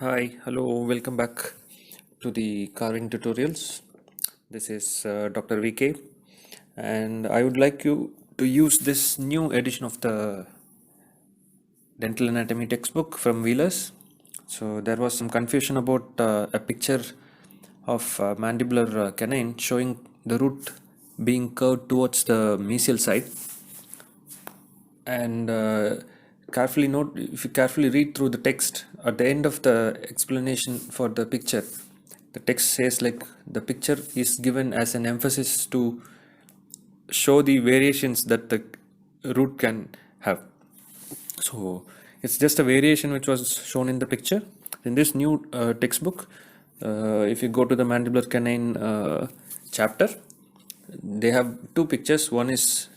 Hi, hello, welcome back to the carving tutorials. This is Dr. VK, and I would like you to use this new edition of the dental anatomy textbook from Wheelers. So there was some confusion about a picture of mandibular canine showing the root being curved towards the mesial side, and carefully note, if you carefully read through the text at the end of the explanation for the picture, the text says like the picture is given as an emphasis to show the variations that the root can have. So it's just a variation which was shown in the picture in this new textbook. If you go to the mandibular canine chapter, they have two pictures. One is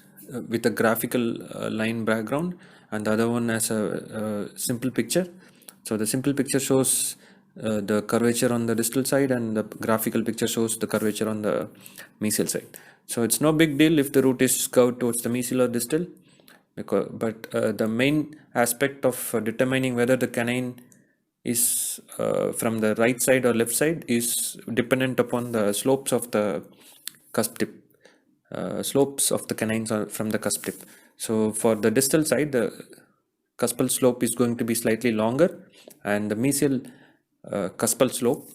with a graphical line background, and the other one as a simple picture. So the simple picture shows the curvature on the distal side, and the graphical picture shows the curvature on the mesial side. So it's no big deal if the root is curved towards the mesial or distal, but the main aspect of determining whether the canine is from the right side or left side is dependent upon the slopes of the cusp tip. Slopes of the canines are from the cusp tip. So for the distal side, the cuspal slope is going to be slightly longer, and the mesial cuspal slope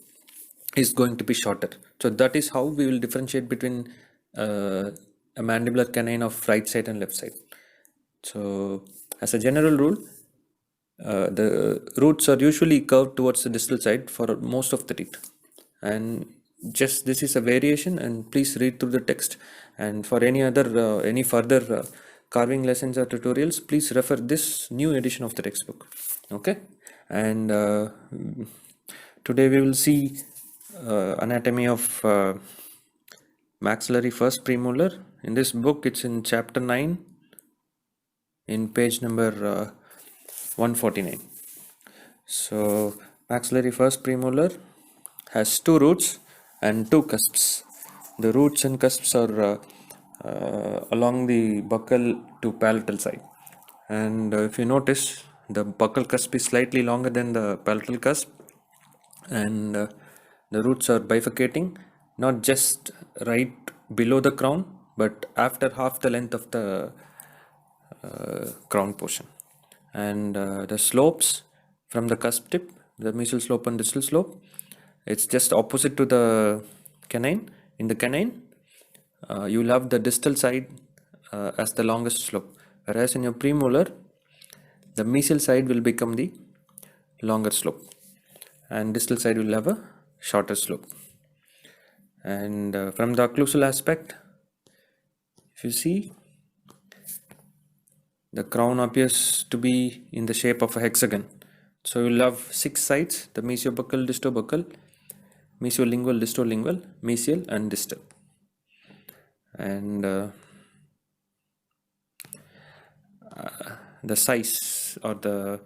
is going to be shorter. So that is how we will differentiate between a mandibular canine of right side and left side. So as a general rule, the roots are usually curved towards the distal side for most of the teeth, and just this is a variation, and please read through the text, and for any further carving lessons or tutorials, please refer this new edition of the textbook. Okay, and today we will see anatomy of maxillary first premolar. In this book, it's in chapter 9 in page number 149. So maxillary first premolar has two roots and two cusps. The roots and cusps are along the buccal to palatal side, and if you notice, the buccal cusp is slightly longer than the palatal cusp, and the roots are bifurcating not just right below the crown but after half the length of the crown portion. And the slopes from the cusp tip, the mesial slope and distal slope, it's just opposite to the canine. In the canine, you will have the distal side as the longest slope, whereas in your premolar, the mesial side will become the longer slope, and distal side will have a shorter slope. And from the occlusal aspect, if you see, the crown appears to be in the shape of a hexagon. So you'll have 6 sides: the mesiobuccal, distobuccal, mesiolingual, distolingual, mesial, and distal. And the size or the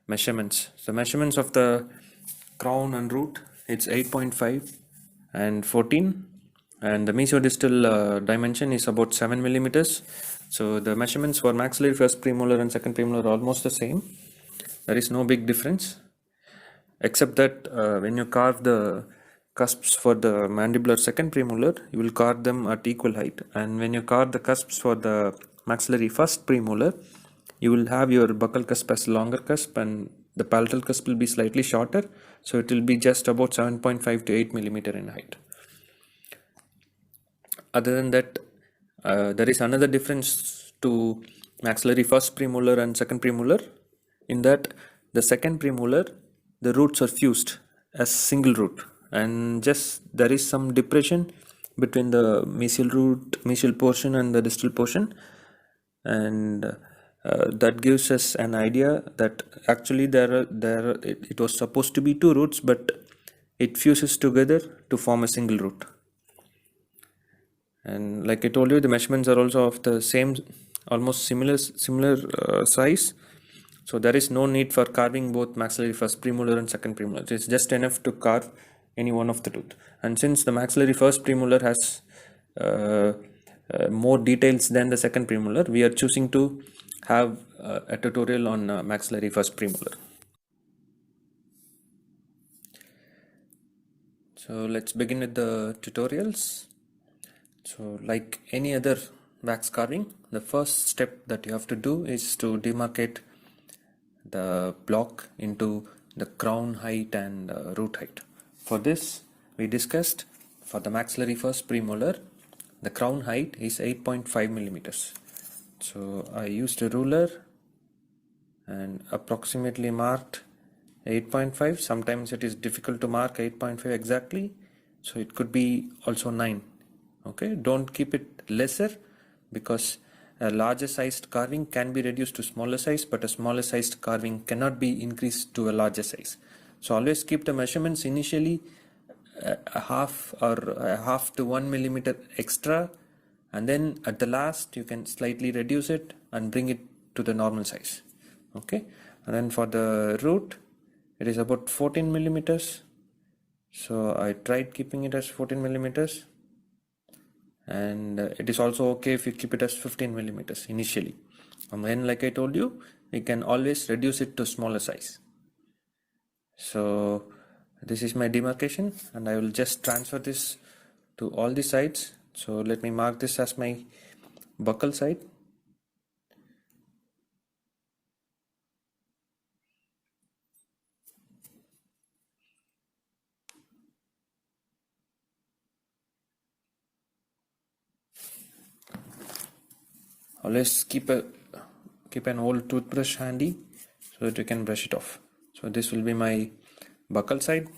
measurements. The measurements of the crown and root, it's 8.5 and 14, and the mesiodistal dimension is about 7 millimeters. So the measurements for maxillary first premolar and second premolar are almost the same. There is no big difference, except that when you carve the cusps for the mandibular second premolar, you will carve them at equal height, and when you carve the cusps for the maxillary first premolar, you will have your buccal cusp as longer cusp, and the palatal cusp will be slightly shorter, so it will be just about 7.5 to 8 millimeter in height. Other than that, there is another difference to maxillary first premolar and second premolar, in that the second premolar, the roots are fused as single root, and just there is some depression between the mesial portion and the distal portion, and that gives us an idea that actually it was supposed to be two roots, but it fuses together to form a single root. And like I told you, the measurements are also of the same, almost similar size. So there is no need for carving both maxillary first premolar and second premolar. It's just enough to carve any one of the tooth. And since the maxillary first premolar has more details than the second premolar, we are choosing to have a tutorial on maxillary first premolar. So let's begin with the tutorials. So like any other wax carving, the first step that you have to do is to demarcate the block into the crown height and root height. For this, we discussed for the maxillary first premolar, the crown height is 8.5 millimeters. So I used a ruler and approximately marked 8.5. Sometimes it is difficult to mark 8.5 exactly, so it could be also 9. Okay, don't keep it lesser, because a larger sized carving can be reduced to smaller size, but a smaller sized carving cannot be increased to a larger size. So always keep the measurements initially a half to 1 millimeter extra, and then at the last you can slightly reduce it and bring it to the normal size. Okay, and then for the root, it is about 14 millimeters. So I tried keeping it as 14 millimeters, and it is also okay if you keep it as 15 millimeters initially, and then like I told you, we can always reduce it to smaller size. So this is my demarcation, and I will just transfer this to all the sides. So let me mark this as my buccal side. Always keep an old toothbrush handy so that you can brush it off. So this will be my buccal side,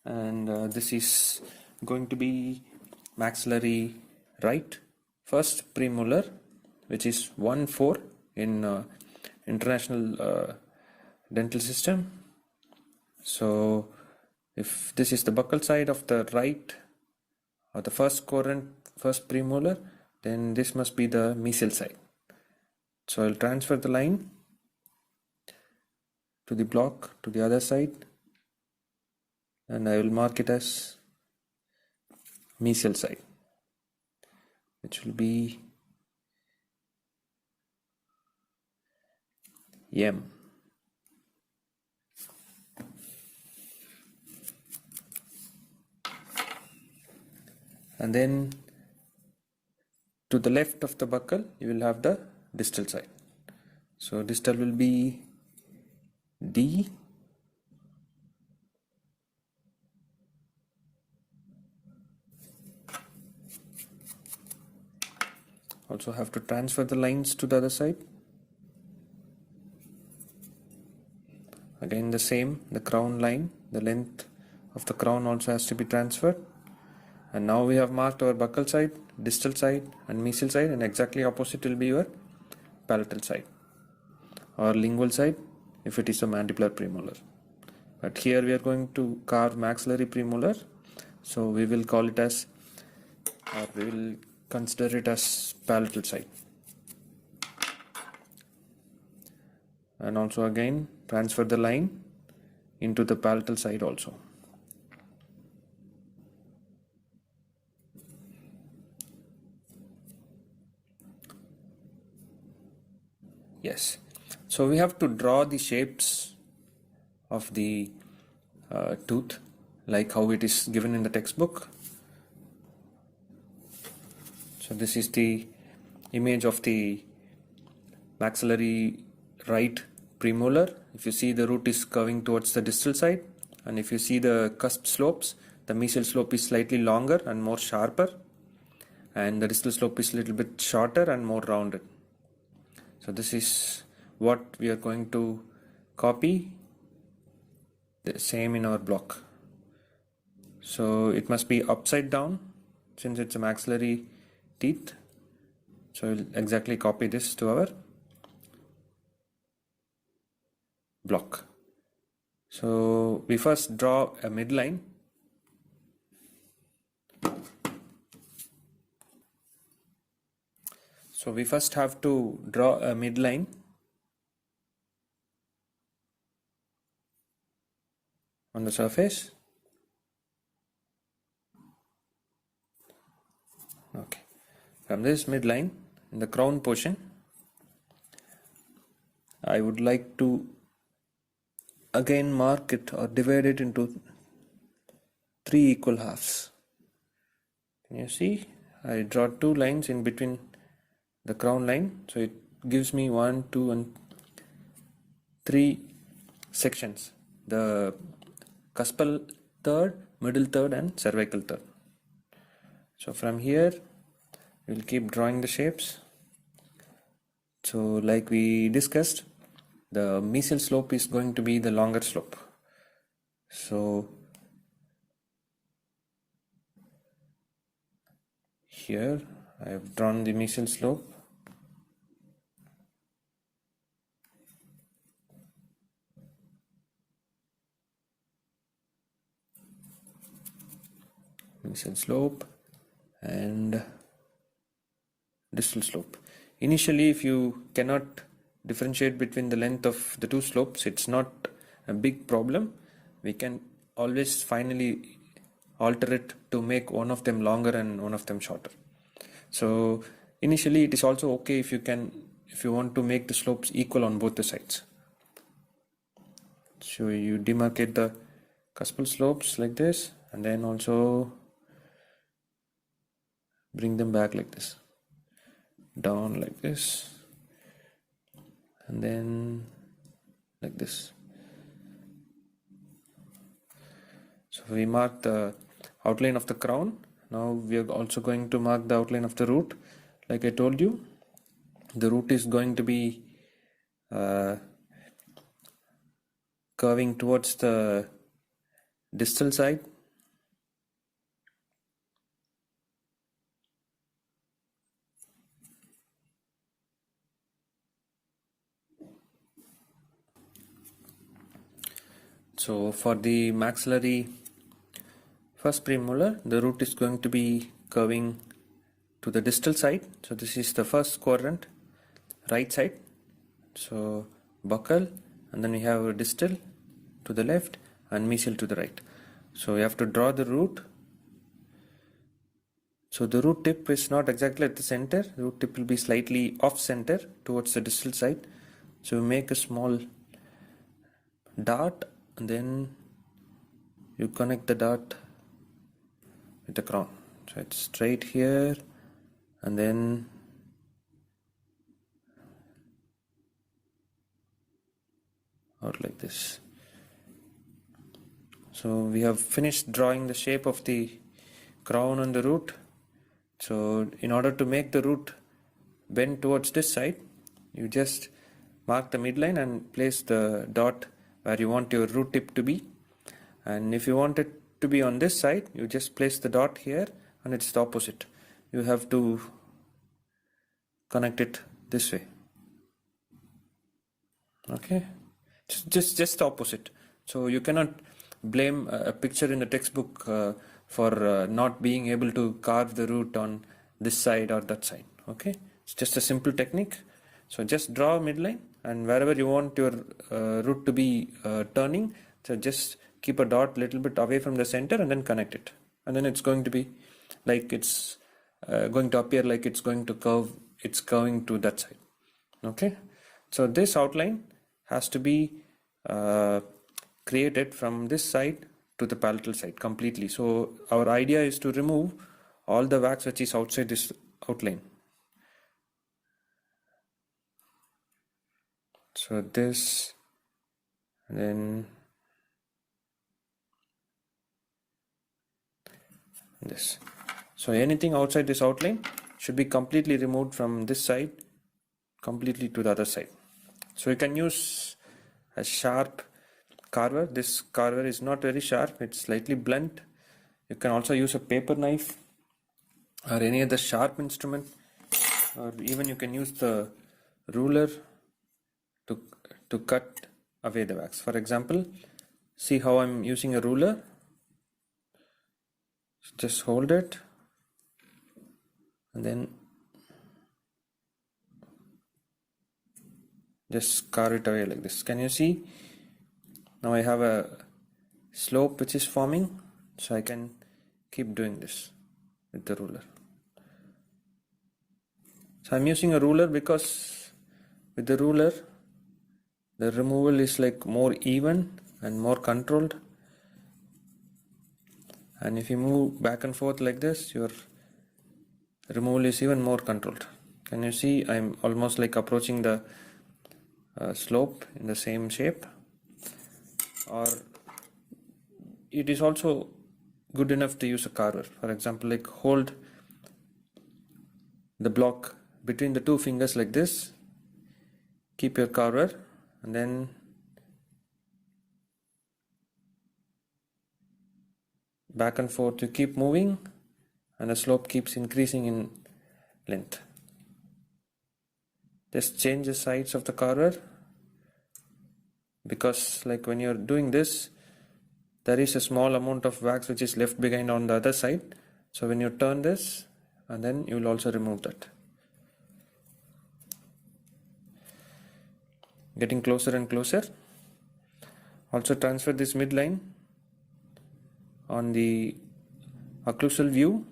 and this is going to be maxillary right first premolar, which is 1/4 in international dental system. So if this is the buccal side of the right, or the first premolar, then this must be the mesial side. So I'll transfer the line to the block to the other side, and I will mark it as mesial side, which will be M. And then to the left of the buccal, you will have the distal side. So distal will be D. Also have to transfer the lines to the other side. Again the same, the crown line, the length of the crown also has to be transferred. And now we have marked our buccal side, distal side and mesial side, and exactly opposite will be your palatal side or lingual side if it is a mandibular premolar. But here we are going to carve maxillary premolar, so we will call it as, or we will consider it as palatal side. And also again transfer the line into the palatal side also. Yes, so we have to draw the shapes of the tooth like how it is given in the textbook. So this is the image of the maxillary right premolar. If you see, the root is curving towards the distal side, and if you see the cusp slopes, the mesial slope is slightly longer and more sharper, and the distal slope is a little bit shorter and more rounded. So this is what we are going to copy the same in our block. So it must be upside down since it's a maxillary teeth. So we'll exactly copy this to our block. So we first draw a midline. So we first have to draw a midline on the surface. Okay. From this midline in the crown portion, I would like to again mark it or divide it into 3 equal halves. Can you see? I draw 2 lines in between the crown line, so it gives me 1, 2 and 3 sections: the cuspal third, middle third and cervical third. So from here we'll keep drawing the shapes. So like we discussed, the mesial slope is going to be the longer slope. So here I have drawn the mesial slope. Mesial slope and distal slope. Initially, if you cannot differentiate between the length of the two slopes, it's not a big problem. We can always finally alter it to make one of them longer and one of them shorter. So initially it is also okay if you want to make the slopes equal on both the sides. So you demarcate the cuspal slopes like this, and then also bring them back like this, down like this, and then like this. So we mark the outline of the crown. Now we are also going to mark the outline of the root. Like I told you, the root is going to be curving towards the distal side. So for the maxillary first premolar, the root is going to be curving to the distal side. So this is the first quadrant, right side. So buccal, and then we have a distal to the left and mesial to the right. So we have to draw the root. So the root tip is not exactly at the center. The root tip will be slightly off center towards the distal side. So we make a small dot, and then you connect the dot with the crown. So it's straight here, and then out like this. So we have finished drawing the shape of the crown and the root. So in order to make the root bend towards this side, you just mark the midline and place the dot where you want your root tip to be. And if you want it to be on this side, you just place the dot here, and it's the opposite. You have to connect it this way. Okay, just the opposite. So you cannot blame a picture in the textbook for not being able to carve the root on this side or that side. Okay, it's just a simple technique. So just draw a midline, and wherever you want your root to be turning, so just keep a dot little bit away from the center and then connect it, and then it's going to be like it's going to appear like it's going to curve. It's curving to that side. Okay, so this outline has to be created from this side to the palatal side completely. So our idea is to remove all the wax which is outside this outline. So this, and then this. So anything outside this outline should be completely removed from this side completely to the other side. So you can use a sharp carver. This carver is not very sharp, it's slightly blunt. You can also use a paper knife or any other sharp instrument, or even you can use the ruler to cut away the wax. For example, see how I'm using a ruler. Just hold it and then just carve it away like this. Can you see? Now I have a slope which is forming, so I can keep doing this with the ruler. So I'm using a ruler because with the ruler the removal is like more even and more controlled, And if you move back and forth like this, your removal is even more controlled. Can you see I'm almost like approaching the slope in the same shape? Or it is also good enough to use a carver. For example, like hold the block between the two fingers like this, keep your carver, and then back and forth you keep moving, and the slope keeps increasing in length. Just change the sides of the carver, because like when you're doing this, there is a small amount of wax which is left behind on the other side. So when you turn this, and then you will also remove that. Getting closer and closer. Also transfer this midline on the occlusal view.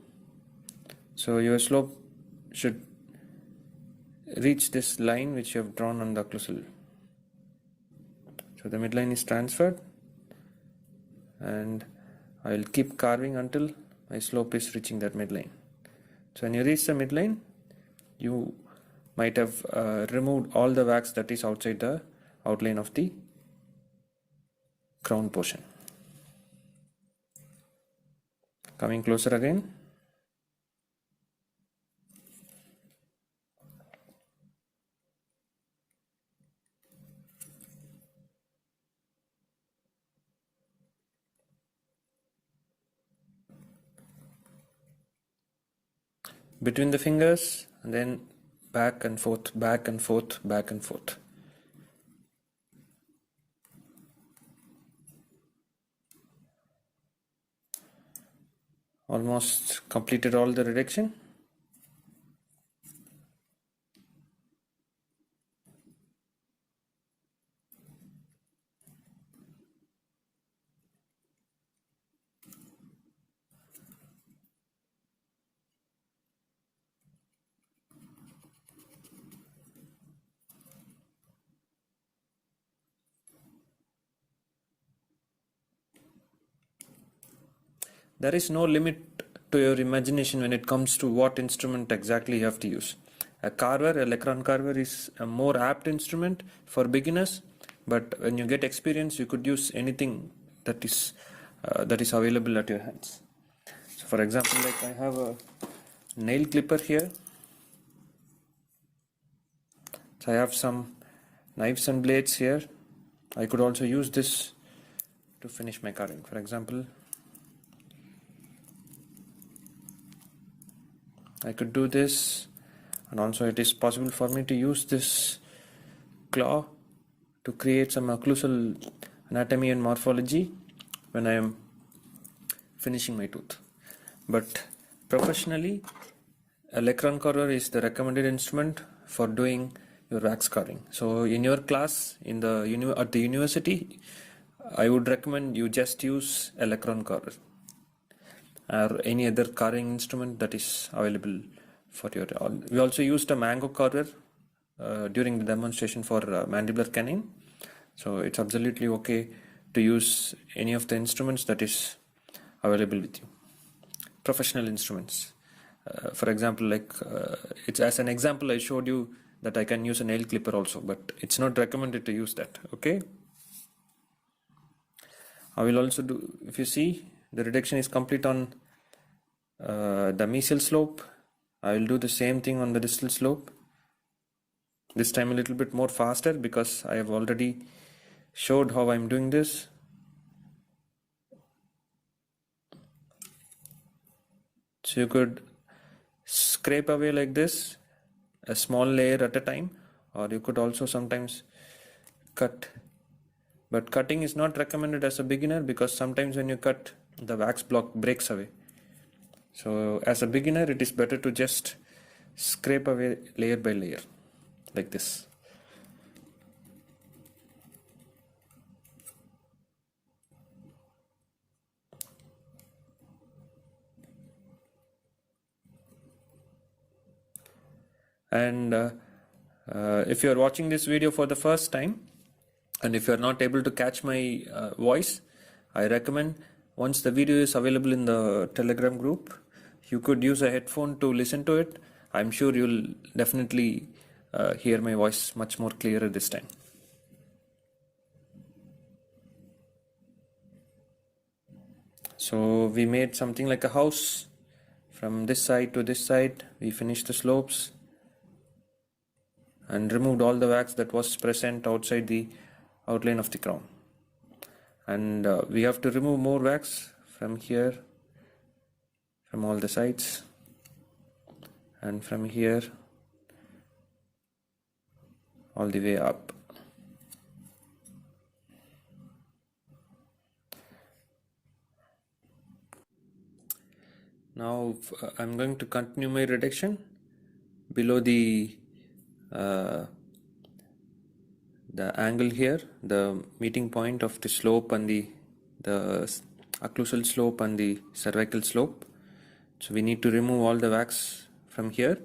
So your slope should reach this line which you have drawn on the occlusal. So the midline is transferred, and I will keep carving until my slope is reaching that midline. So when you reach the midline, you might have removed all the wax that is outside the outline of the crown portion. Coming closer again. Between the fingers, and then back and forth, back and forth, back and forth. Almost completed all the reduction. There is no limit to your imagination when it comes to what instrument exactly you have to use. A carver, a Lecron carver, is a more apt instrument for beginners, but when you get experience, you could use anything that is available at your hands. So for example, like I have a nail clipper here. So I have some knives and blades here. I could also use this to finish my carving. For example, I could do this, and also it is possible for me to use this claw to create some occlusal anatomy and morphology when I am finishing my tooth. But professionally, a Lecron carver is the recommended instrument for doing your wax carving. So in your class at the university, I would recommend you just use a Lecron carver or any other carving instrument that is available for your. We also used a mango carver during the demonstration for mandibular canine. So it's absolutely okay to use any of the instruments that is available with you. Professional instruments. For example, like it's as an example I showed you that I can use a nail clipper also, but it's not recommended to use that. Okay. I will also do, if you see, the reduction is complete on the mesial slope. I will do the same thing on the distal slope. This time a little bit more faster because I have already showed how I am doing this. So you could scrape away like this, a small layer at a time, or you could also sometimes cut. But cutting is not recommended as a beginner because sometimes when you cut, the wax block breaks away. So as a beginner, it is better to just scrape away layer by layer like this. And if you are watching this video for the first time, and if you are not able to catch my voice, I recommend once the video is available in the Telegram group, you could use a headphone to listen to it. I'm sure you'll definitely hear my voice much more clearer this time. So we made something like a house. From this side to this side, we finished the slopes and removed all the wax that was present outside the outline of the crown. And we have to remove more wax from here, from all the sides, and from here all the way up. Now I'm going to continue my reduction below the angle here, the meeting point of the slope and the occlusal slope and the cervical slope. So we need to remove all the wax from here.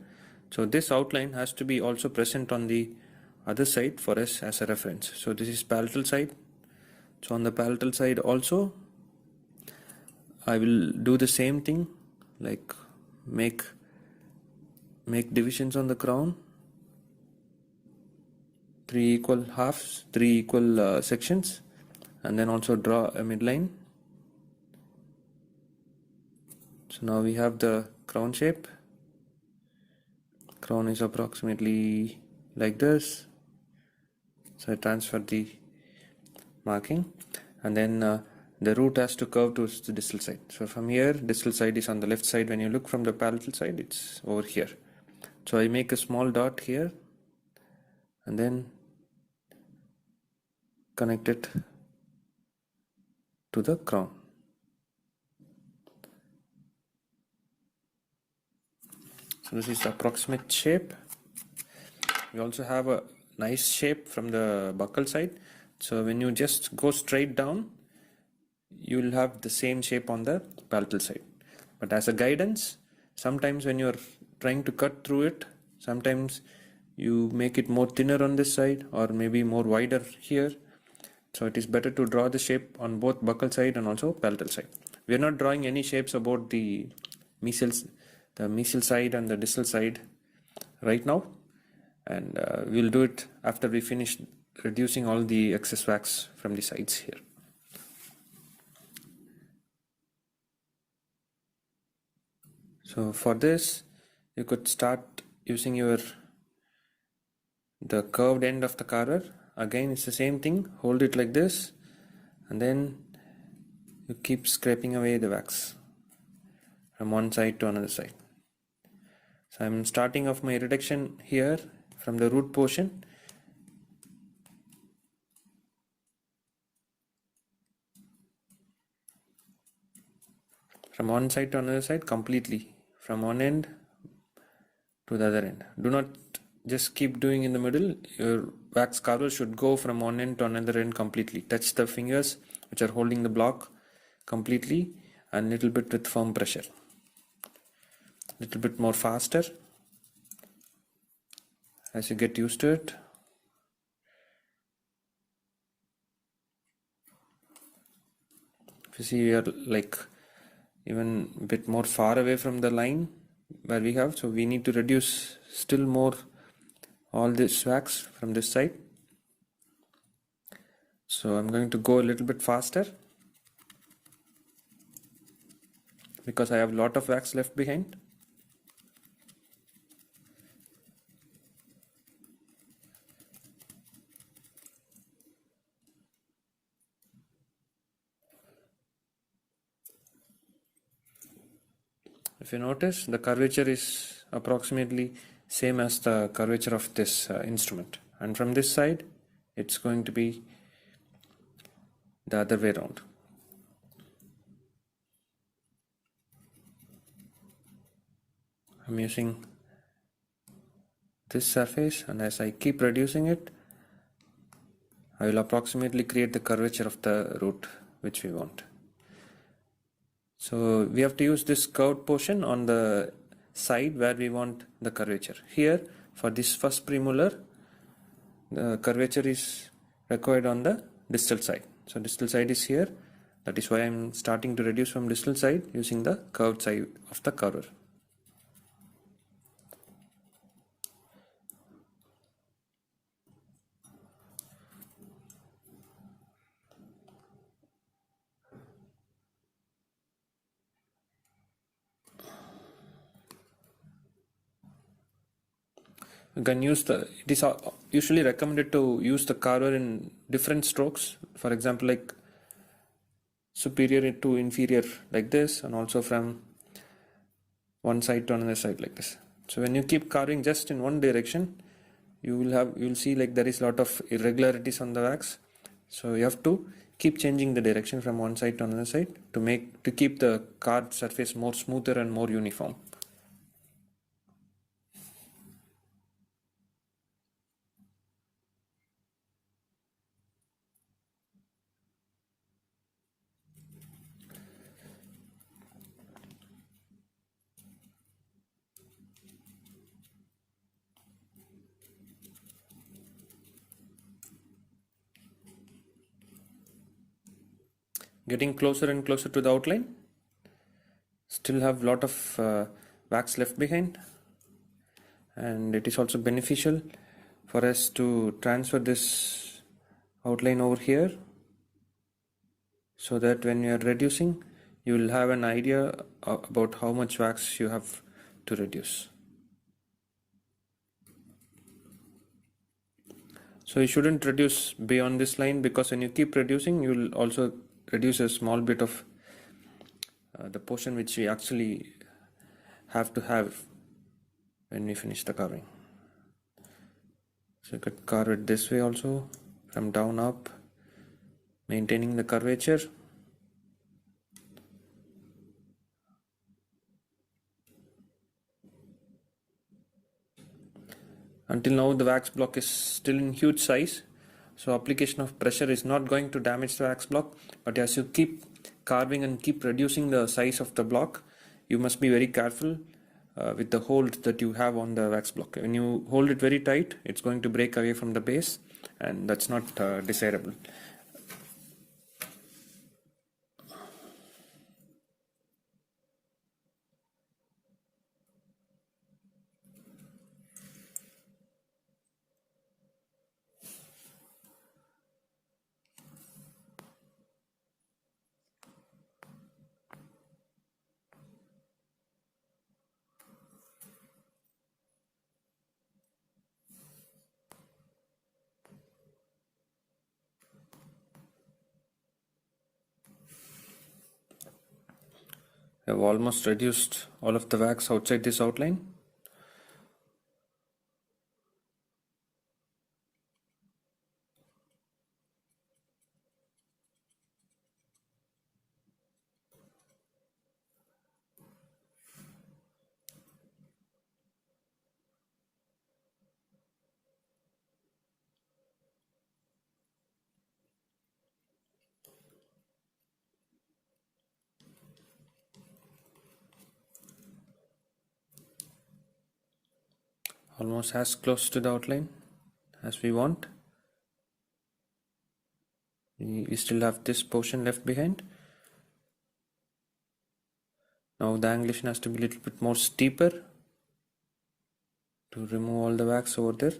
So this outline has to be also present on the other side for us as a reference. So this is palatal side. So on the palatal side also, I will do the same thing, like make divisions on the crown, 3 equal halves, 3 equal sections, and then also draw a midline. So now we have the crown shape. Crown is approximately like this. So I transfer the marking, and then the root has to curve towards the distal side. So from here, distal side is on the left side. When you look from the palatal side, it's over here. So I make a small dot here and then connect it to the crown. So this is the approximate shape. We also have a nice shape from the buccal side. So when you just go straight down, you will have the same shape on the palatal side. But as a guidance, sometimes when you're trying to cut through it, sometimes you make it more thinner on this side or maybe more wider here. So it is better to draw the shape on both buccal side and also palatal side. We are not drawing any shapes about the mesial side and the distal side right now, and we'll do it after we finish reducing all the excess wax from the sides here. So for this, you could start using the curved end of the carver. Again, it's the same thing. Hold it like this, and then you keep scraping away the wax from one side to another side. So I'm starting off my reduction here from the root portion. From one side to another side completely, from one end to the other end. Do not just keep doing in the middle. Your wax carver should go from one end to another end completely. Touch the fingers which are holding the block completely, and little bit with firm pressure. Little bit more faster as you get used to it. If you see, we are like even a bit more far away from the line where we have, so we need to reduce still more all this wax from this side. So I'm going to go a little bit faster because I have a lot of wax left behind. If you notice, the curvature is approximately same as the curvature of this instrument, and from this side it's going to be the other way around. I'm using this surface, and as I keep reducing it, I will approximately create the curvature of the root which we want. So we have to use this curved portion on the side where we want the curvature. Here for this first premolar, the curvature is required on the distal side. So distal side is here, That is why I'm starting to reduce from distal side using the curved side of the curver. You can use it is usually recommended to use the carver in different strokes. For example, like superior to inferior like this, and also from one side to another side like this. So when you keep carving just in one direction, you will see like there is a lot of irregularities on the wax. So you have to keep changing the direction from one side to another side to keep the carved surface more smoother and more uniform. Getting closer and closer to the outline. Still have a lot of wax left behind, and it is also beneficial for us to transfer this outline over here, so that when you are reducing, you will have an idea about how much wax you have to reduce. So you shouldn't reduce beyond this line, because when you keep reducing, you will also reduce a small bit of the portion which we actually have to have when we finish the carving. So you could carve it this way also, from down up, maintaining the curvature. Until now the wax block is still in huge size, so application of pressure is not going to damage the wax block. But as you keep carving and keep reducing the size of the block, you must be very careful with the hold that you have on the wax block. When you hold it very tight, it's going to break away from the base, and that's not desirable. I've almost reduced all of the wax outside this outline. Almost as close to the outline as we want. We still have this portion left behind. Now the angulation has to be a little bit more steeper to remove all the wax over there.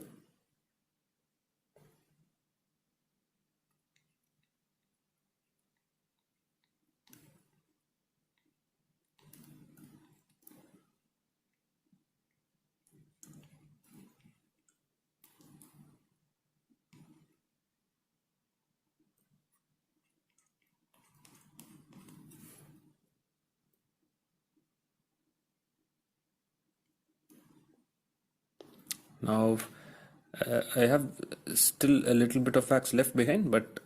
Now I have still a little bit of wax left behind, but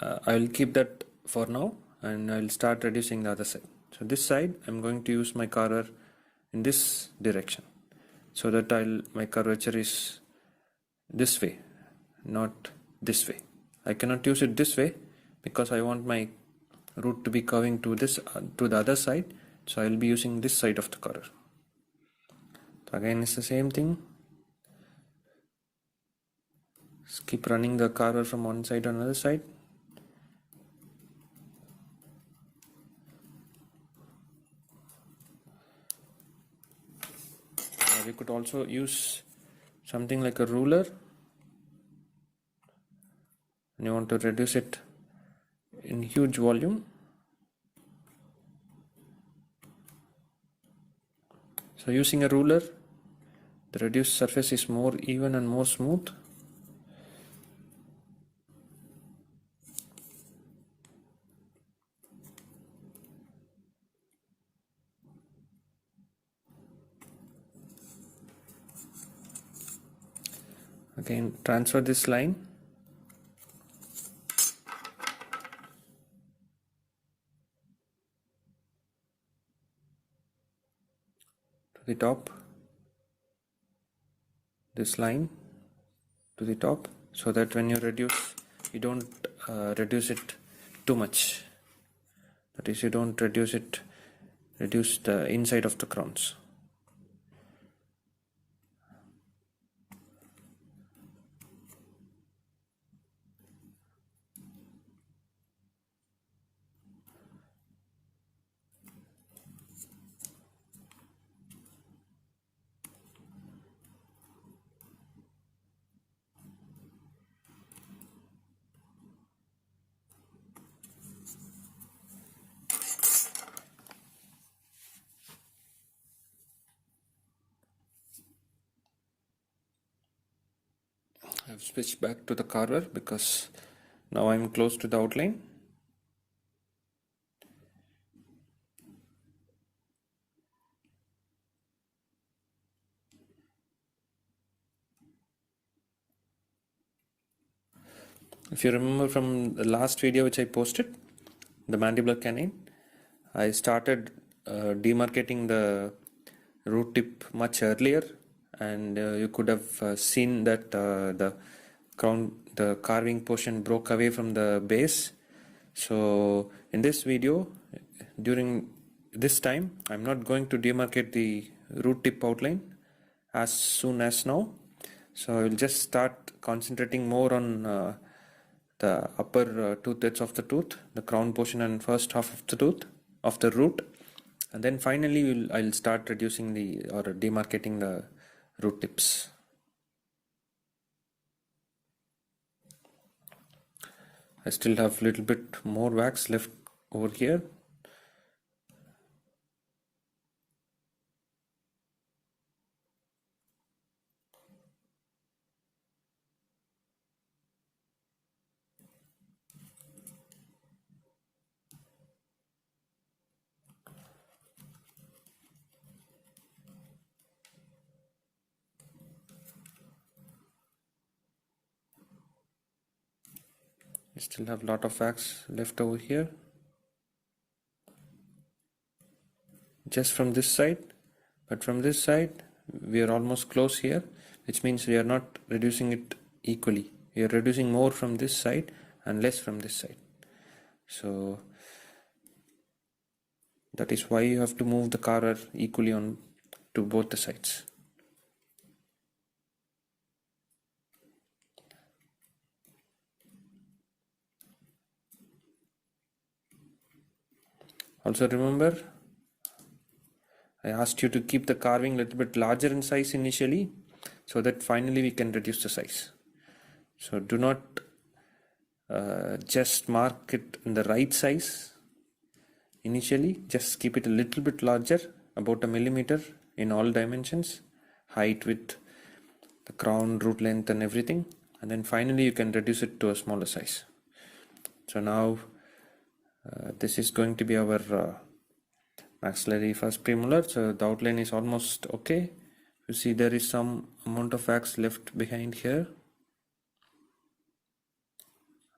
I'll keep that for now, and I'll start reducing the other side. So this side I'm going to use my carver in this direction, so that my curvature is this way, not this way. I cannot use it this way because I want my root to be curving to the other side, so I'll be using this side of the curve. So again, it's the same thing. Just keep running the carver from one side to another side. we could also use something like a ruler, and you want to reduce it in huge volume. So using a ruler, the reduced surface is more even and more smooth. Again, transfer this line to the top, this line to the top, so that when you reduce, you don't reduce it too much. That is, you don't reduce the inside of the crowns. I've switched back to the carver because now I'm close to the outline. If you remember from the last video which I posted, the mandibular canine, I started demarcating the root tip much earlier, and you could have seen that the carving portion broke away from the base. So in this video, during this time, I'm not going to demarcate the root tip outline as soon as now. So I will just start concentrating more on the upper two-thirds of the tooth, the crown portion and first half of the tooth of the root, and then finally I'll start reducing or demarcating the root tips. I still have a little bit more wax left over here. I still have a lot of wax left over here. Just from this side, but from this side we are almost close here, which means we are not reducing it equally. We are reducing more from this side and less from this side. So that is why you have to move the carver equally on to both the sides. Also remember, I asked you to keep the carving a little bit larger in size initially, so that finally we can reduce the size. So do not just mark it in the right size initially, just keep it a little bit larger, about 1 millimeter in all dimensions, height, width, the crown, root length and everything, and then finally you can reduce it to a smaller size. So now this is going to be our maxillary first premolar. So the outline is almost okay. You see there is some amount of wax left behind here.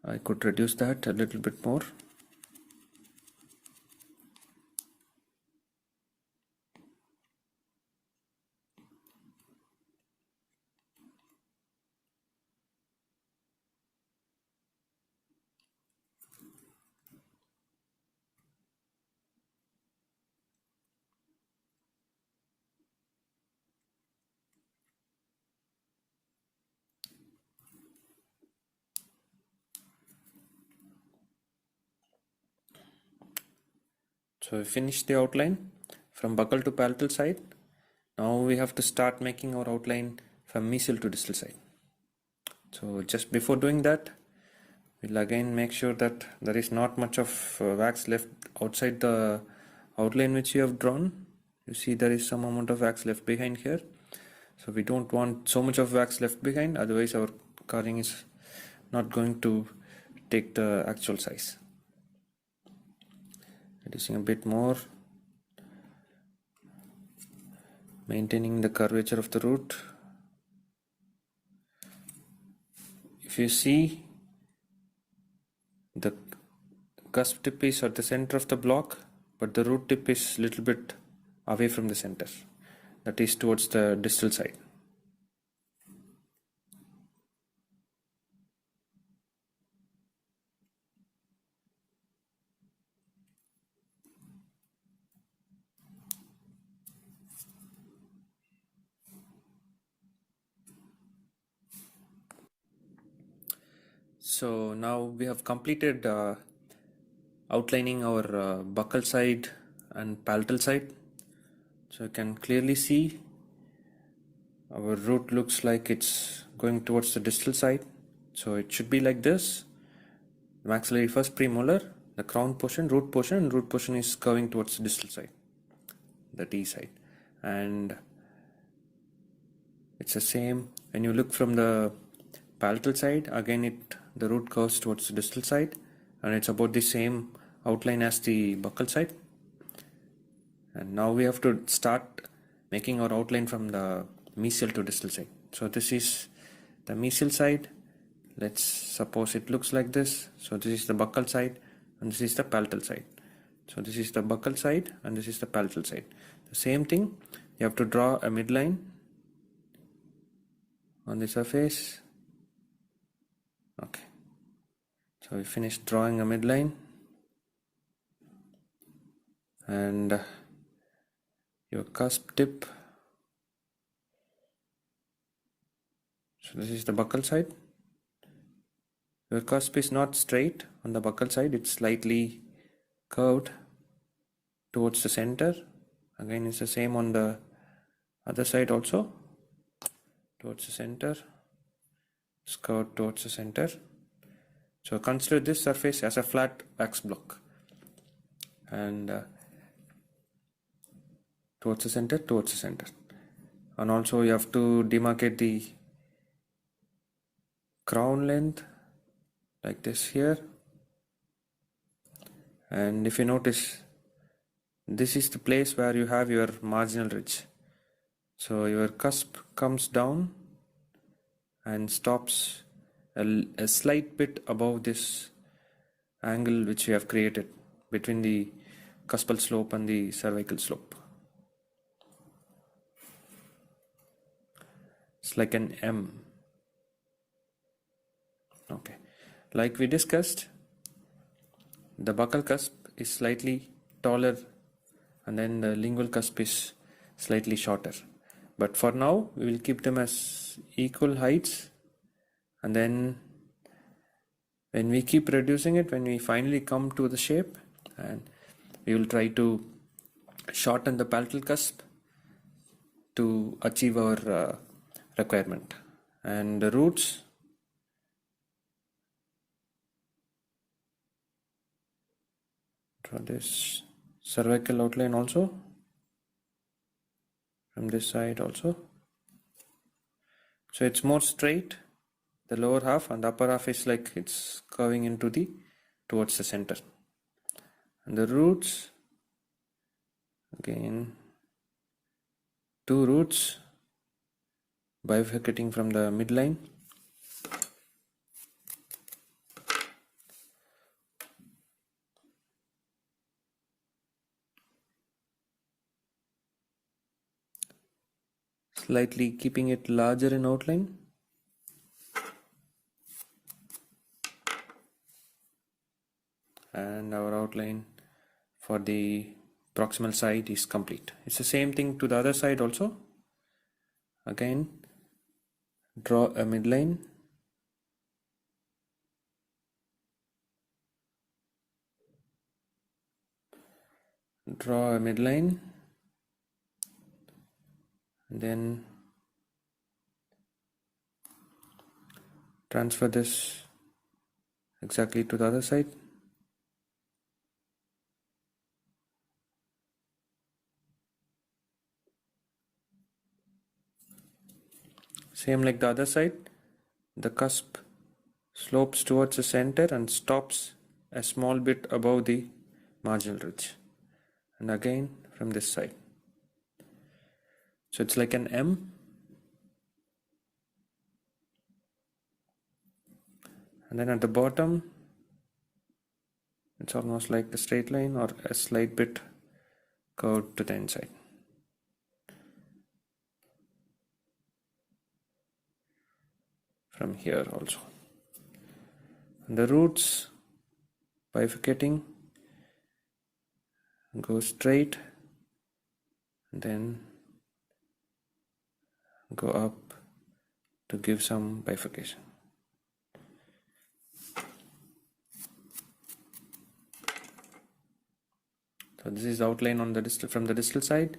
I could reduce that a little bit more. So we finished the outline from buccal to palatal side. Now we have to start making our outline from mesial to distal side. So just before doing that, we'll again make sure that there is not much of wax left outside the outline which you have drawn. You see there is some amount of wax left behind here. So we don't want so much of wax left behind, otherwise our carving is not going to take the actual size. Reducing a bit more, maintaining the curvature of the root. If you see, the cusp tip is at the center of the block, but the root tip is a little bit away from the center, that is towards the distal side. So now we have completed outlining our buccal side and palatal side. So you can clearly see our root looks like it's going towards the distal side. So it should be like this: the maxillary first premolar, the crown portion, root portion, and root portion is curving towards the distal side, the T side. And it's the same when you look from the palatal side. Again, the root curves towards the distal side, and it's about the same outline as the buccal side. And now we have to start making our outline from the mesial to distal side. So this is the mesial side. Let's suppose it looks like this. So this is the buccal side and this is the palatal side. So this is the buccal side and this is the palatal side. The same thing, you have to draw a midline on the surface. Okay, so we finished drawing a midline, and your cusp tip. So this is the buccal side. Your cusp is not straight on the buccal side, it's slightly curved towards the center. Again, it's the same on the other side also, towards the center. It's curved towards the center. So consider this surface as a flat wax block, and towards the center, towards the center. And also you have to demarcate the crown length like this here. And if you notice, this is the place where you have your marginal ridge. So your cusp comes down and stops a slight bit above this angle which you have created between the cuspal slope and the cervical slope. It's like an M. Okay, like we discussed, the buccal cusp is slightly taller and then the lingual cusp is slightly shorter. But for now, we will keep them as equal heights, and then when we keep reducing it, when we finally come to the shape, and we will try to shorten the palatal cusp to achieve our requirement. And the roots, draw this cervical outline also from this side also. So it's more straight, the lower half, and the upper half is like it's curving into the towards the center. And the roots, again, two roots bifurcating from the midline. Slightly keeping it larger in outline. And our outline for the proximal side is complete. It's the same thing to the other side also. Again, draw a midline. Draw a midline. and then transfer this exactly to the other side. Same like the other side, the cusp slopes towards the center and stops a small bit above the marginal ridge, and again from this side. So it's like an M, and then at the bottom it's almost like a straight line or a slight bit curved to the inside. From here also. And the roots bifurcating, go straight, then go up to give some bifurcation. So this is the outline on the distal, from the distal side,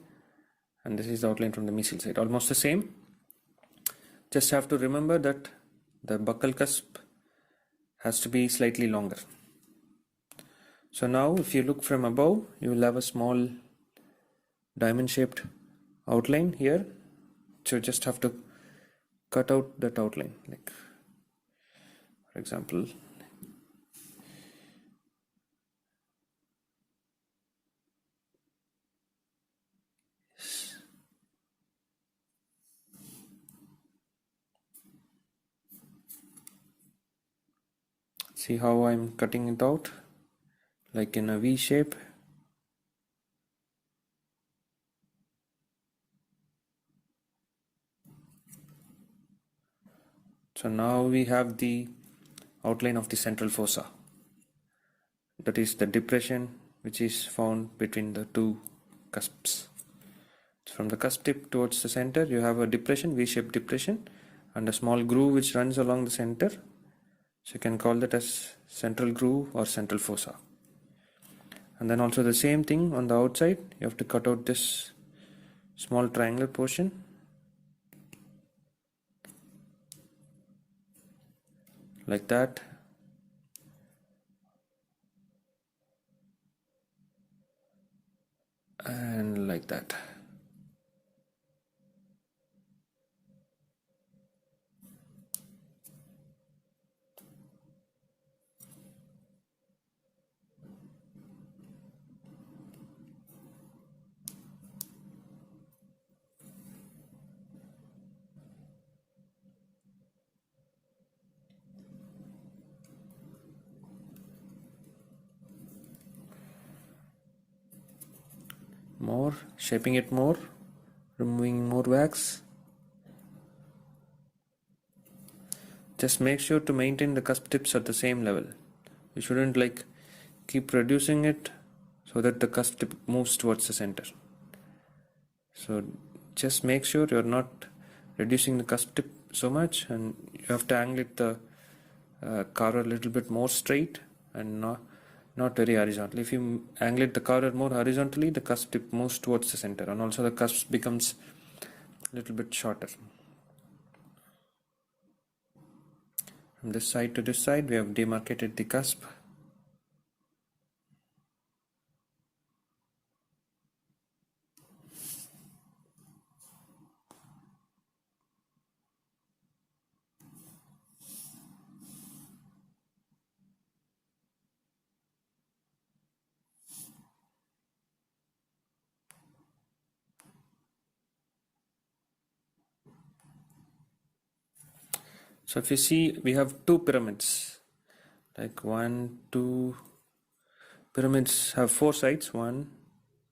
and this is the outline from the mesial side, almost the same. Just have to remember that the buccal cusp has to be slightly longer. So now if you look from above, you will have a small diamond shaped outline here. So you just have to cut out that outline, like for example see how I'm cutting it out, like in a V shape. So now we have the outline of the central fossa, that is the depression which is found between the two cusps. So from the cusp tip towards the center you have a depression, V-shaped depression, and a small groove which runs along the center. So you can call that as central groove or central fossa. And then also the same thing on the outside, you have to cut out this small triangular portion, like that, and like that. More, shaping it more, removing more wax. Just make sure to maintain the cusp tips at the same level. You shouldn't like keep reducing it so that the cusp tip moves towards the center. So just make sure you're not reducing the cusp tip so much, and you have to angle it the carver a little bit more straight and not very horizontal. If you angle it the carver more horizontally, the cusp tip moves towards the center, and also the cusp becomes a little bit shorter. From this side to this side, we have demarcated the cusp. So if you see, we have two pyramids, like 1, 2, pyramids have 4 sides, 1,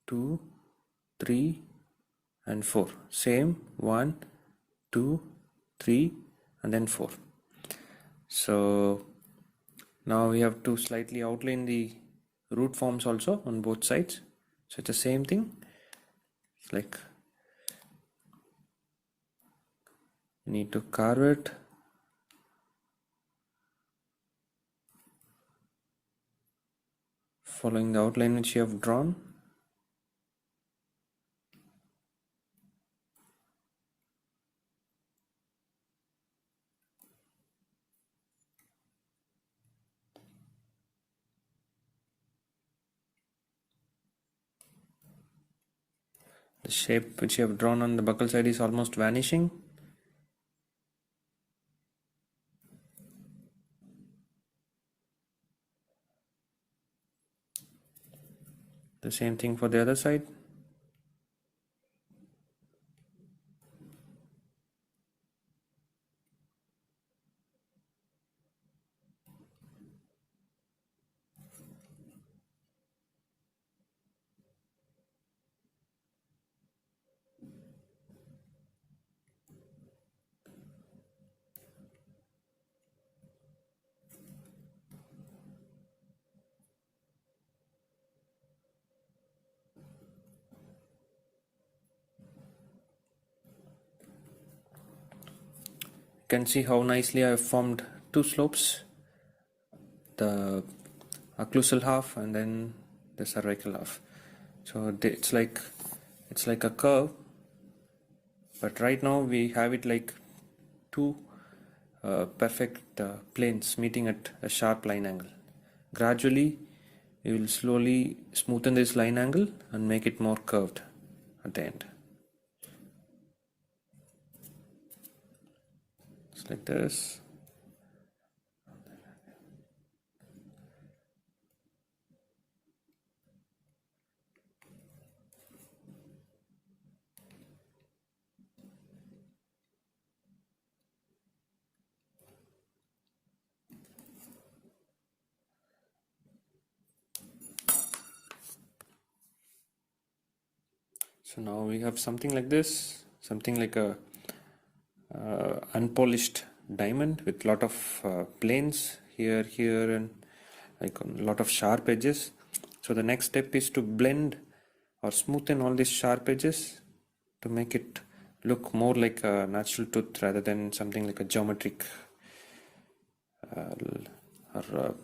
2, 3, and 4. Same, 1, 2, 3, and then 4. So now we have to slightly outline the root forms also on both sides. So it's the same thing. It's like you need to carve it. Following the outline which you have drawn. The shape which you have drawn on the buccal side is almost vanishing. The same thing for the other side. You can see how nicely I have formed two slopes, the occlusal half and then the cervical half. So it's like a curve, but right now we have it like two perfect planes meeting at a sharp line angle. Gradually you will slowly smoothen this line angle and make it more curved at the end. It's like this. So now we have something like this, something like a unpolished diamond with lot of planes here, and like a lot of sharp edges. So the next step is to blend or smoothen all these sharp edges to make it look more like a natural tooth rather than something like a geometric or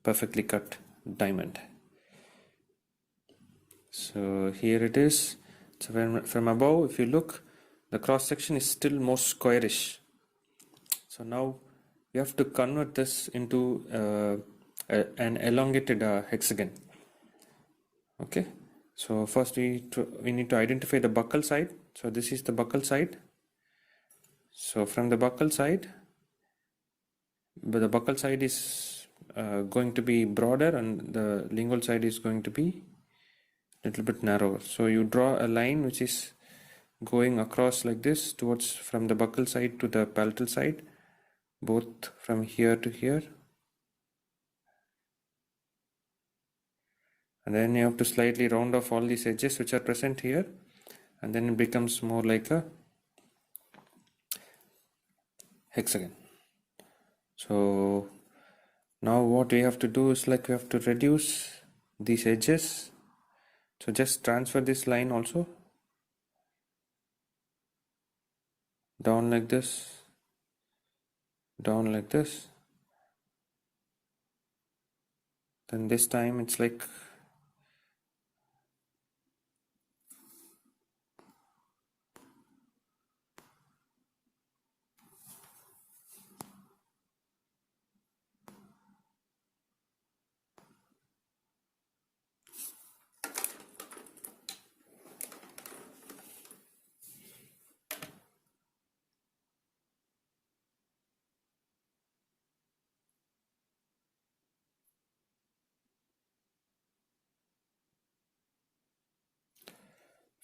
perfectly cut diamond. So here it is. So from above, if you look, the cross section is still more squarish. So now you have to convert this into an elongated hexagon. Okay. So first we need to identify the buccal side. So this is the buccal side. So from the buccal side, but the buccal side is going to be broader and the lingual side is going to be a little bit narrower. So you draw a line which is going across like this towards from the buccal side to the palatal side, both from here to here, and then you have to slightly round off all these edges which are present here, and then it becomes more like a hexagon. So now what we have to do is like we have to reduce these edges. So just transfer this line also down like this, down like this. Then this time it's like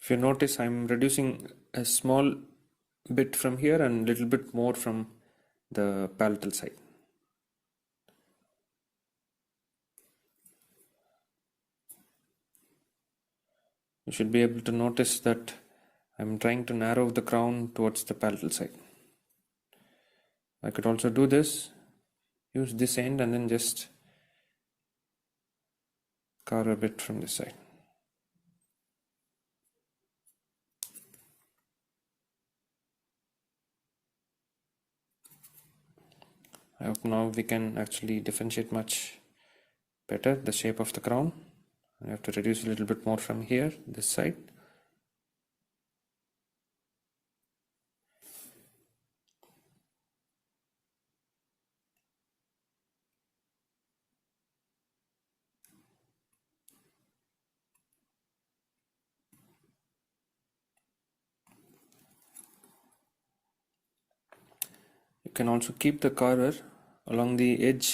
if you notice, I'm reducing a small bit from here and a little bit more from the palatal side. You should be able to notice that I'm trying to narrow the crown towards the palatal side. I could also do this, use this end and then just carve a bit from this side. I hope now we can actually differentiate much better the shape of the crown. I have to reduce a little bit more from here, this side. can also keep the carver along the edge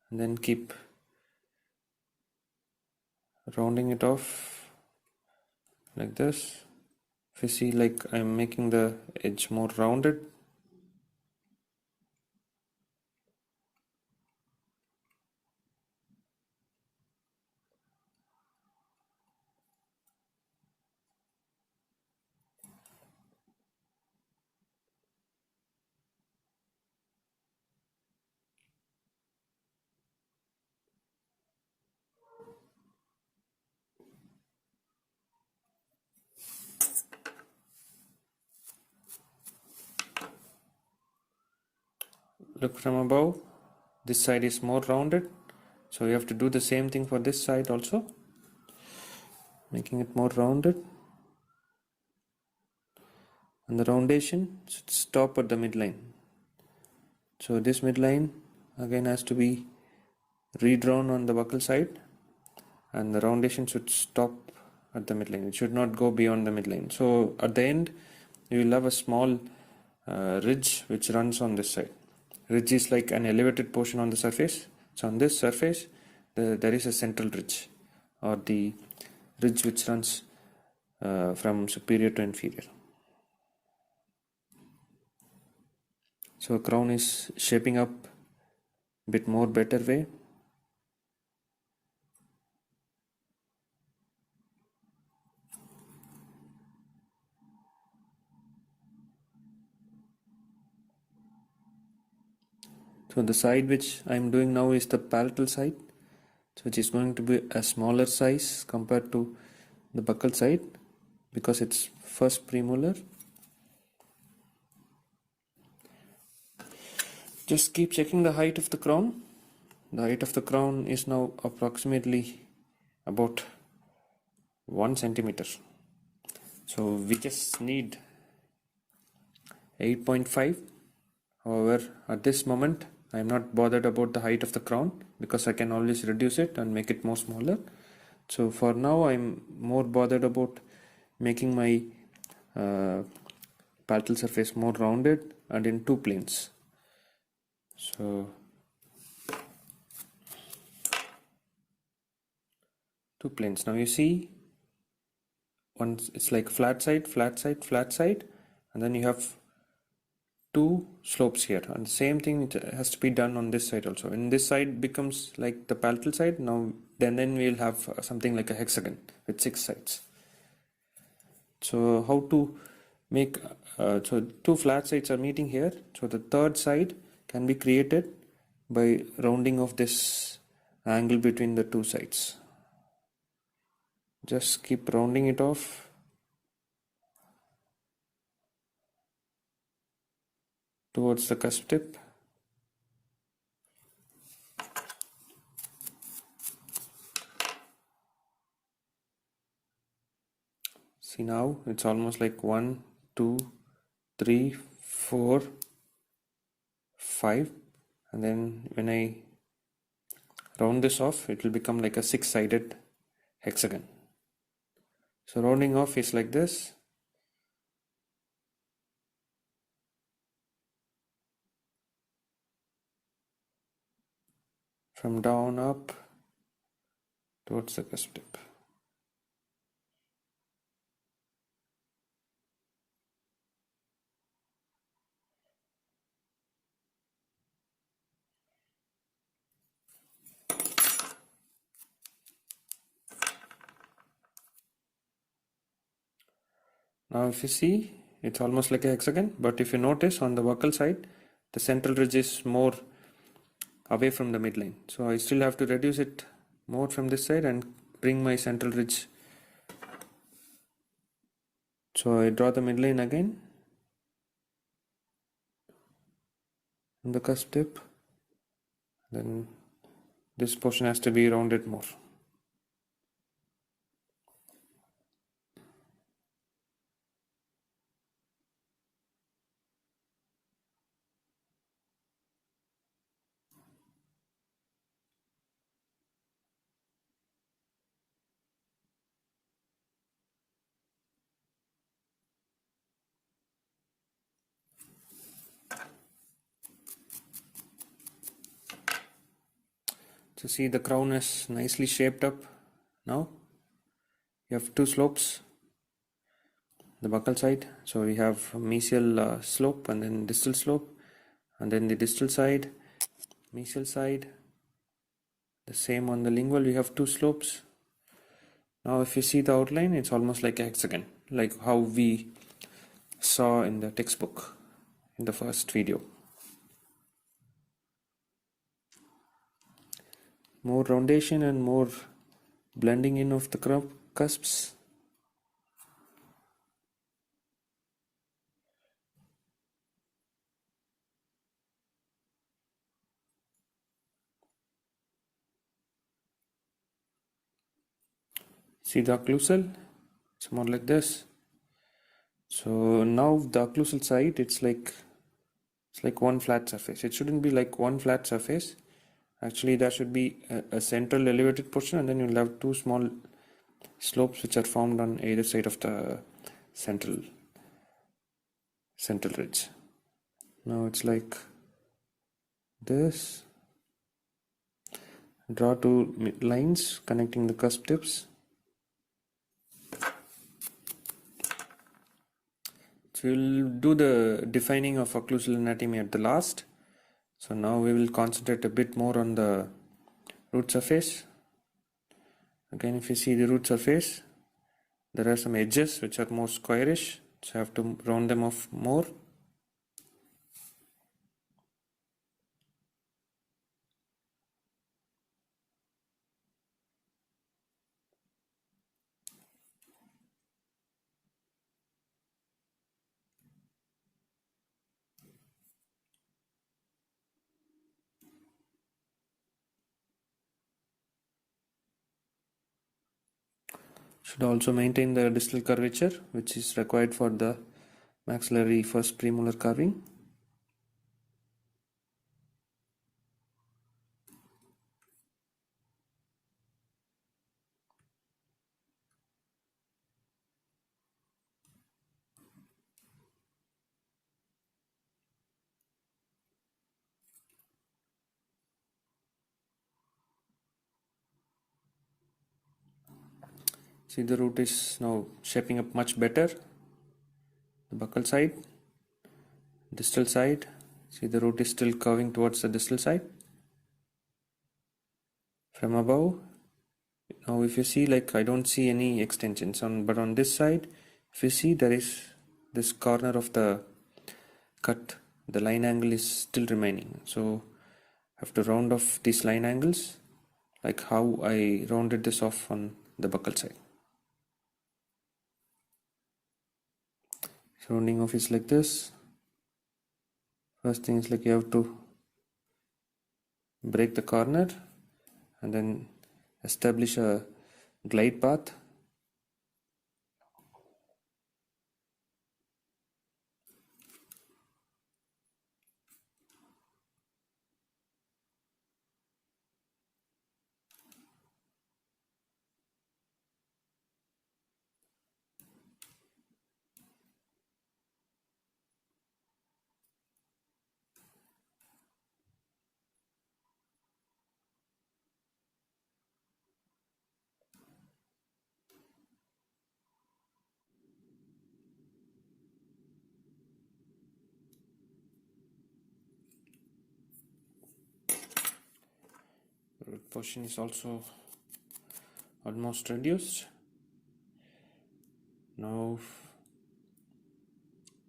and then keep rounding it off like this. If you see, like, I'm making the edge more rounded. Look from above, this side is more rounded, so you have to do the same thing for this side also, making it more rounded, and the roundation should stop at the midline. So this midline again has to be redrawn on the buccal side, and the roundation should stop at the midline. It should not go beyond the midline. So at the end you will have a small ridge which runs on this side. Ridge is like an elevated portion on the surface. So on this surface there is a central ridge, or the ridge which runs from superior to inferior. So crown is shaping up a bit more better way. So the side which I am doing now is the palatal side, which is going to be a smaller size compared to the buccal side because it's first premolar. Just keep checking the height of the crown. The height of the crown is now approximately about 1 centimeter. So we just need 8.5. However, at this moment I am not bothered about the height of the crown because I can always reduce it and make it more smaller. So for now I am more bothered about making my palatal surface more rounded and in two planes. So two planes. Now you see, once it's like flat side, flat side, flat side, and then you have two slopes here, and the same thing it has to be done on this side also. And this side becomes like the palatal side. Now then we'll have something like a hexagon with 6 sides. So how to make so two flat sides are meeting here, so the third side can be created by rounding off this angle between the two sides. Just keep rounding it off. Towards the cusp tip. See, now it's almost like 1, 2, 3, 4, 5, and then when I round this off it will become like a 6-sided hexagon. So rounding off is like this. From down up towards the cusp tip. Now if you see, it's almost like a hexagon, but if you notice on the buccal side the central ridge is more away from the midline, so I still have to reduce it more from this side and bring my central ridge. So I draw the midline again on the cusp tip, then this portion has to be rounded more. So see, the crown is nicely shaped up now. You have two slopes, the buccal side. So we have mesial slope and then distal slope, and then the distal side, mesial side. The same on the lingual, we have two slopes. Now if you see the outline, it's almost like a hexagon, like how we saw in the textbook in the first video. More roundation and more blending in of the cusps. See the occlusal, it's more like this. So now the occlusal side, it's like one flat surface. It shouldn't be like one flat surface. Actually, there should be a central elevated portion, and then you'll have two small slopes which are formed on either side of the central ridge. Now it's like this. Draw two lines connecting the cusp tips. So we'll do the defining of occlusal anatomy at the last. So now we will concentrate a bit more on the root surface. Again, if you see the root surface, there are some edges which are more squarish, so I have to round them off more. Should also maintain the distal curvature, which is required for the maxillary first premolar carving. See, the root is now shaping up much better. The buccal side, distal side. See, the root is still curving towards the distal side. From above, now if you see, like, I don't see any extensions but on this side, if you see, there is this corner of the cut, the line angle is still remaining. So I have to round off these line angles, like how I rounded this off on the buccal side. So rounding off is like this. First thing is like you have to break the corner and then establish a glide path. Root portion is also almost reduced. Now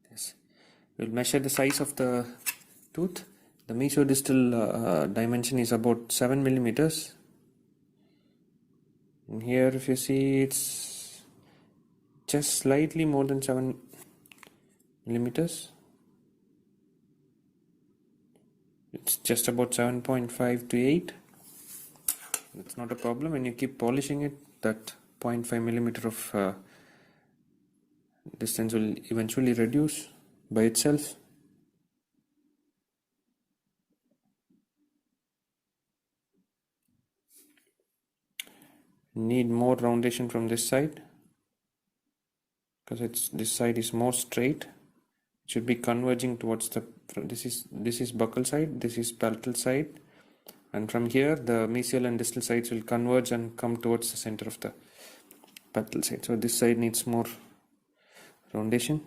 yes, we'll measure the size of the tooth. The mesodistal dimension is about 7 millimeters. And here if you see, it's just slightly more than 7 millimeters. It's just about 7.5 to 8. That's not a problem. When you keep polishing it, that 0.5 millimeter of distance will eventually reduce by itself. Need more roundation from this side because this side is more straight. It should be converging towards the, this is buccal side, this is palatal side, and from here the mesial and distal sides will converge and come towards the center of the palatal side. So this side needs more roundation.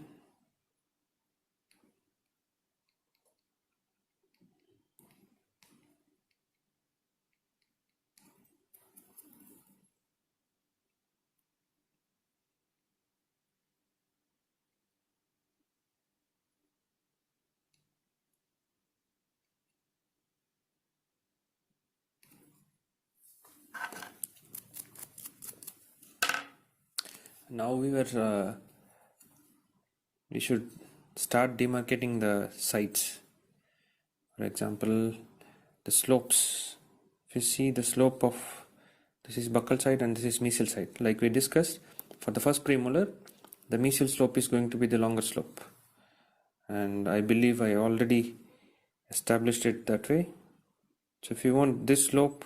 Now we should start demarcating the sides. For example, the slopes. If you see the slope of this is buccal side and this is mesial side, like we discussed for the first premolar, the mesial slope is going to be the longer slope, and I believe I already established it that way. So if you want this slope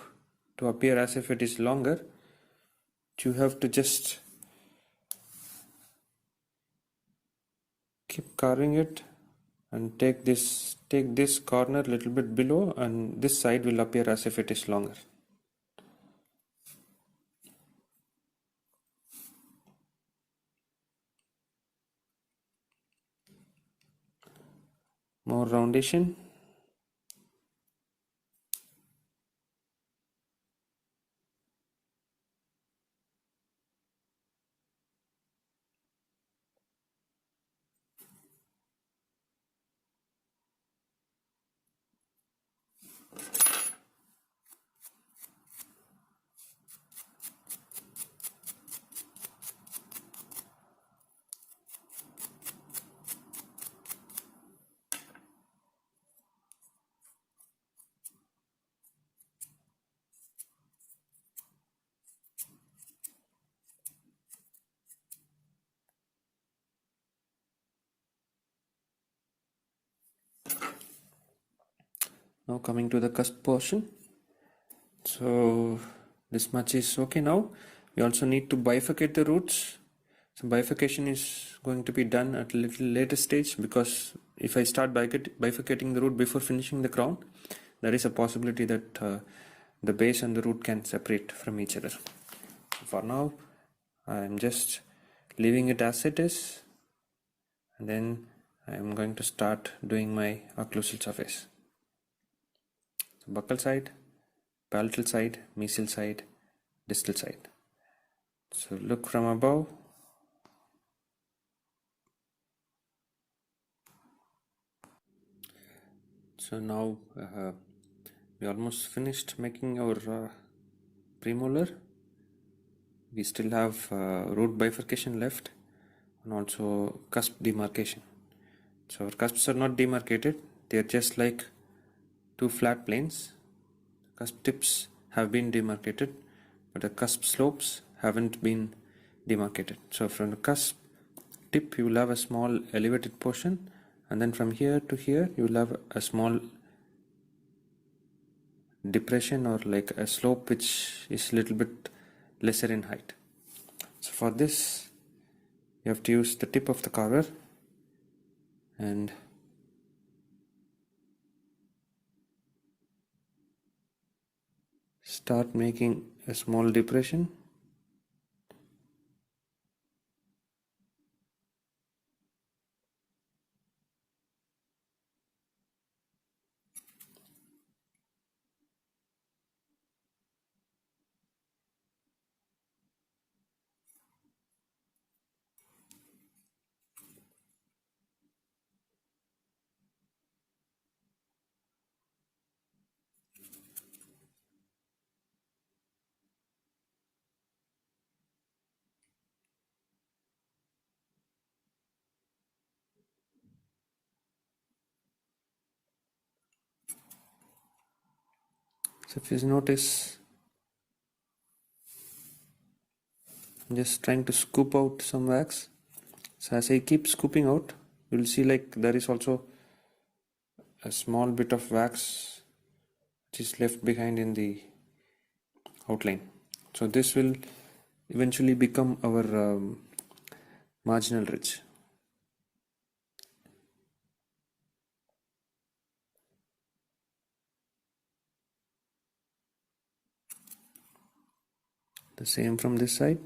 to appear as if it is longer, you have to just keep carving it and take this corner a little bit below, and this side will appear as if it is longer. More roundation. Now coming to the cusp portion. So this much is okay. Now we also need to bifurcate the roots. So bifurcation is going to be done at a little later stage, because if I start bifurcating the root before finishing the crown, there is a possibility that the base and the root can separate from each other. For now, I am just leaving it as it is, and then I am going to start doing my occlusal surface. So buccal side, palatal side, mesial side, distal side. So look from above. So now we almost finished making our premolar. We still have root bifurcation left, and also cusp demarcation. So our cusps are not demarcated, they are just like two flat planes. Cusp tips have been demarcated, but the cusp slopes haven't been demarcated. So from the cusp tip you will have a small elevated portion, and then from here to here you will have a small depression, or like a slope which is a little bit lesser in height. So for this you have to use the tip of the carver and start making a small depression. So if you notice, I'm just trying to scoop out some wax. So as I keep scooping out, you will see like there is also a small bit of wax which is left behind in the outline. So this will eventually become our marginal ridge. The same from this side.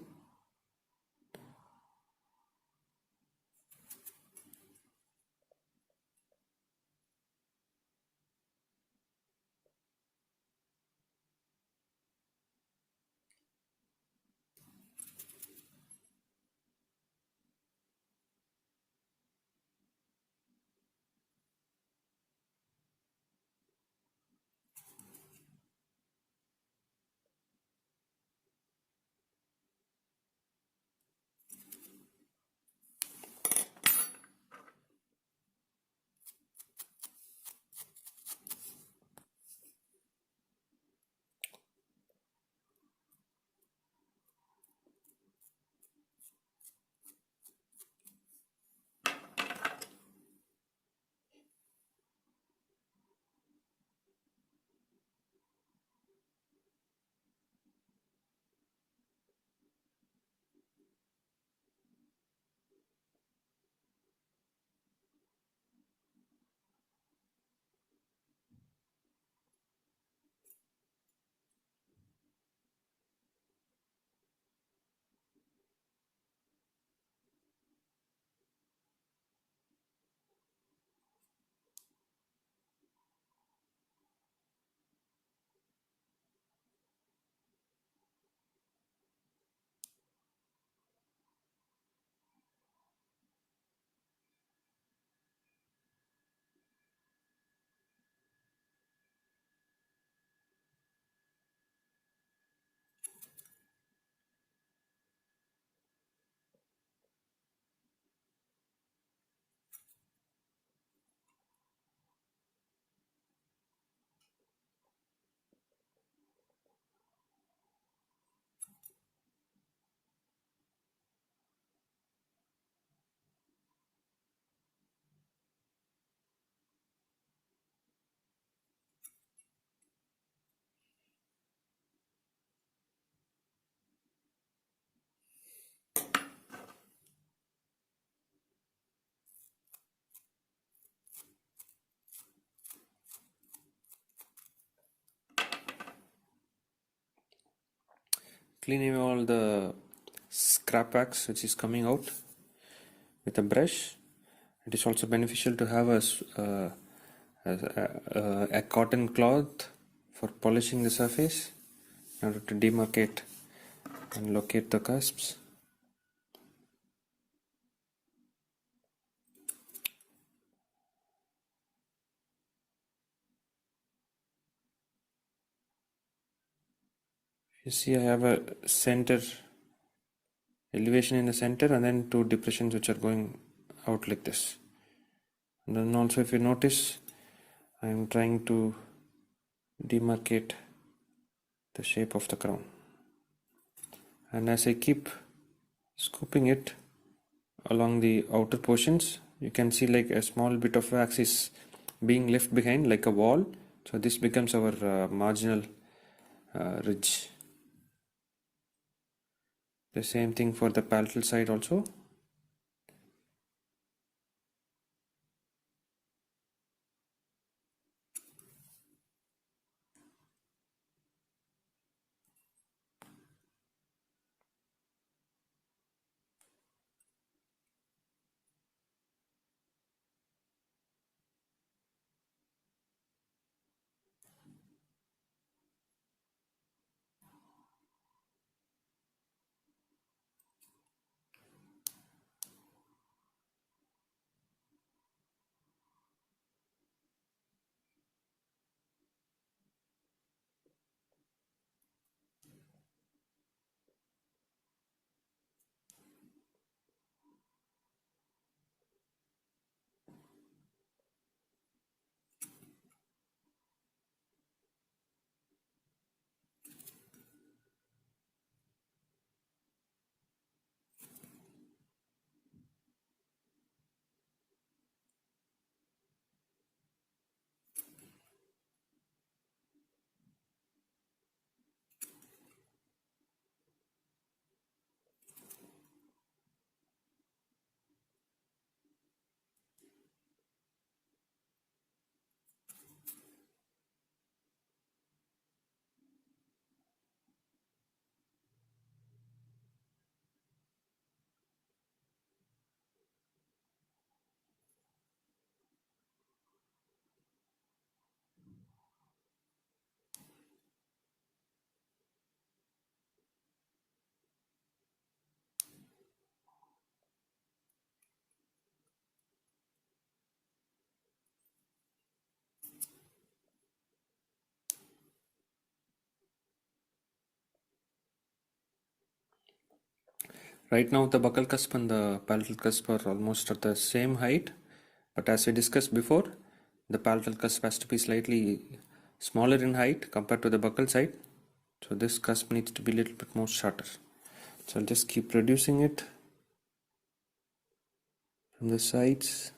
Cleaning all the scrap wax which is coming out with a brush. It is also beneficial to have a cotton cloth for polishing the surface in order to demarcate and locate the cusps. You see I have a center elevation in the center and then two depressions which are going out like this. And then also if you notice I am trying to demarcate the shape of the crown, and as I keep scooping it along the outer portions, you can see like a small bit of wax is being left behind like a wall. So this becomes our marginal ridge. The same thing for the palatal side also. Right now the buccal cusp and the palatal cusp are almost at the same height, but as we discussed before, the palatal cusp has to be slightly smaller in height compared to the buccal side, so this cusp needs to be a little bit more shorter. So I'll just keep reducing it from the sides.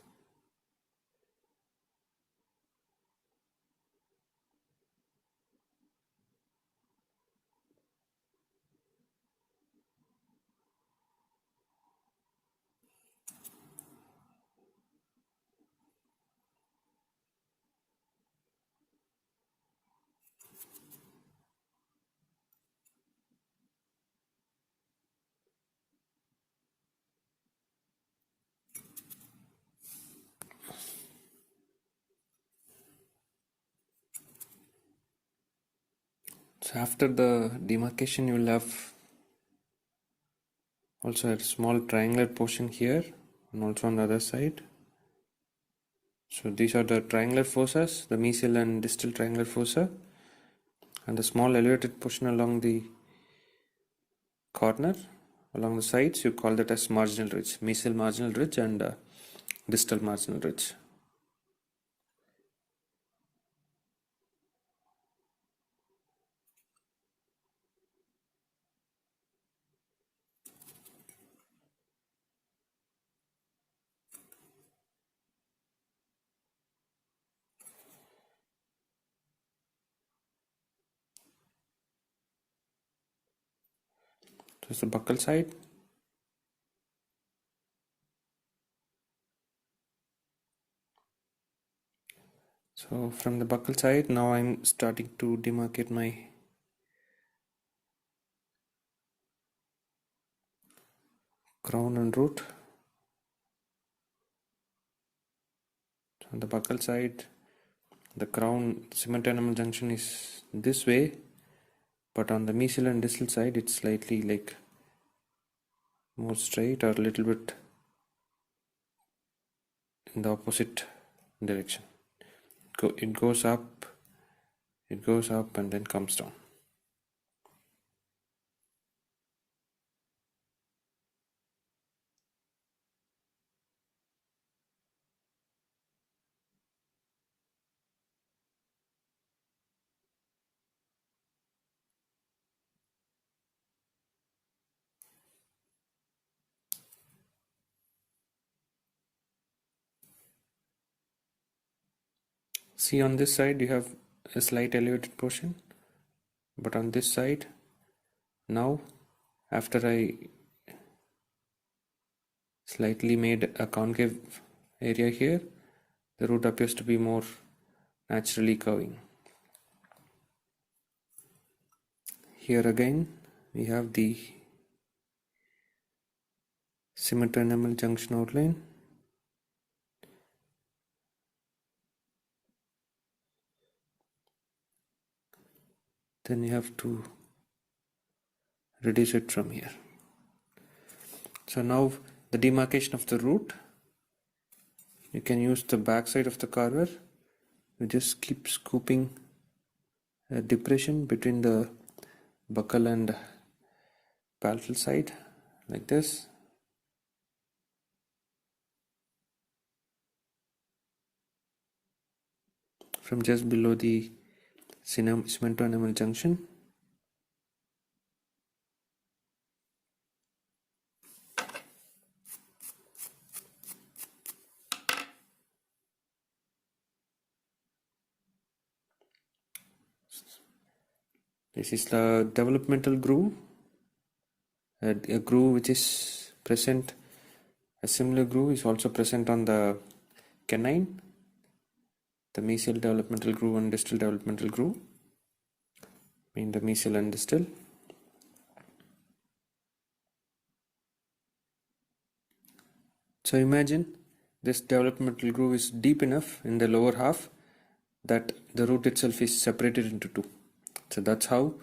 So after the demarcation, you will have also a small triangular portion here and also on the other side. So these are the triangular fossas, the mesial and distal triangular fossa, and the small elevated portion along the corner, along the sides, you call that as marginal ridge, mesial marginal ridge and distal marginal ridge. So it's the buccal side. So from the buccal side, now I'm starting to demarcate my crown and root. So on the buccal side, the crown cement enamel junction is this way, but on the mesial and distal side, it's slightly like more straight or a little bit in the opposite direction. It goes up, and then comes down. See, on this side you have a slight elevated portion, but on this side, now after I slightly made a concave area here, the root appears to be more naturally curving. Here again we have the cement enamel junction outline. Then you have to reduce it from here. So now the demarcation of the root, you can use the back side of the carver. You just keep scooping a depression between the buccal and palatal side like this. From just below the cement enamel junction. This is the developmental groove, a groove which is present, a similar groove is also present on the canine, the mesial developmental groove and distal developmental groove, in the mesial and distal. So imagine this developmental groove is deep enough in the lower half that the root itself is separated into two. So that's how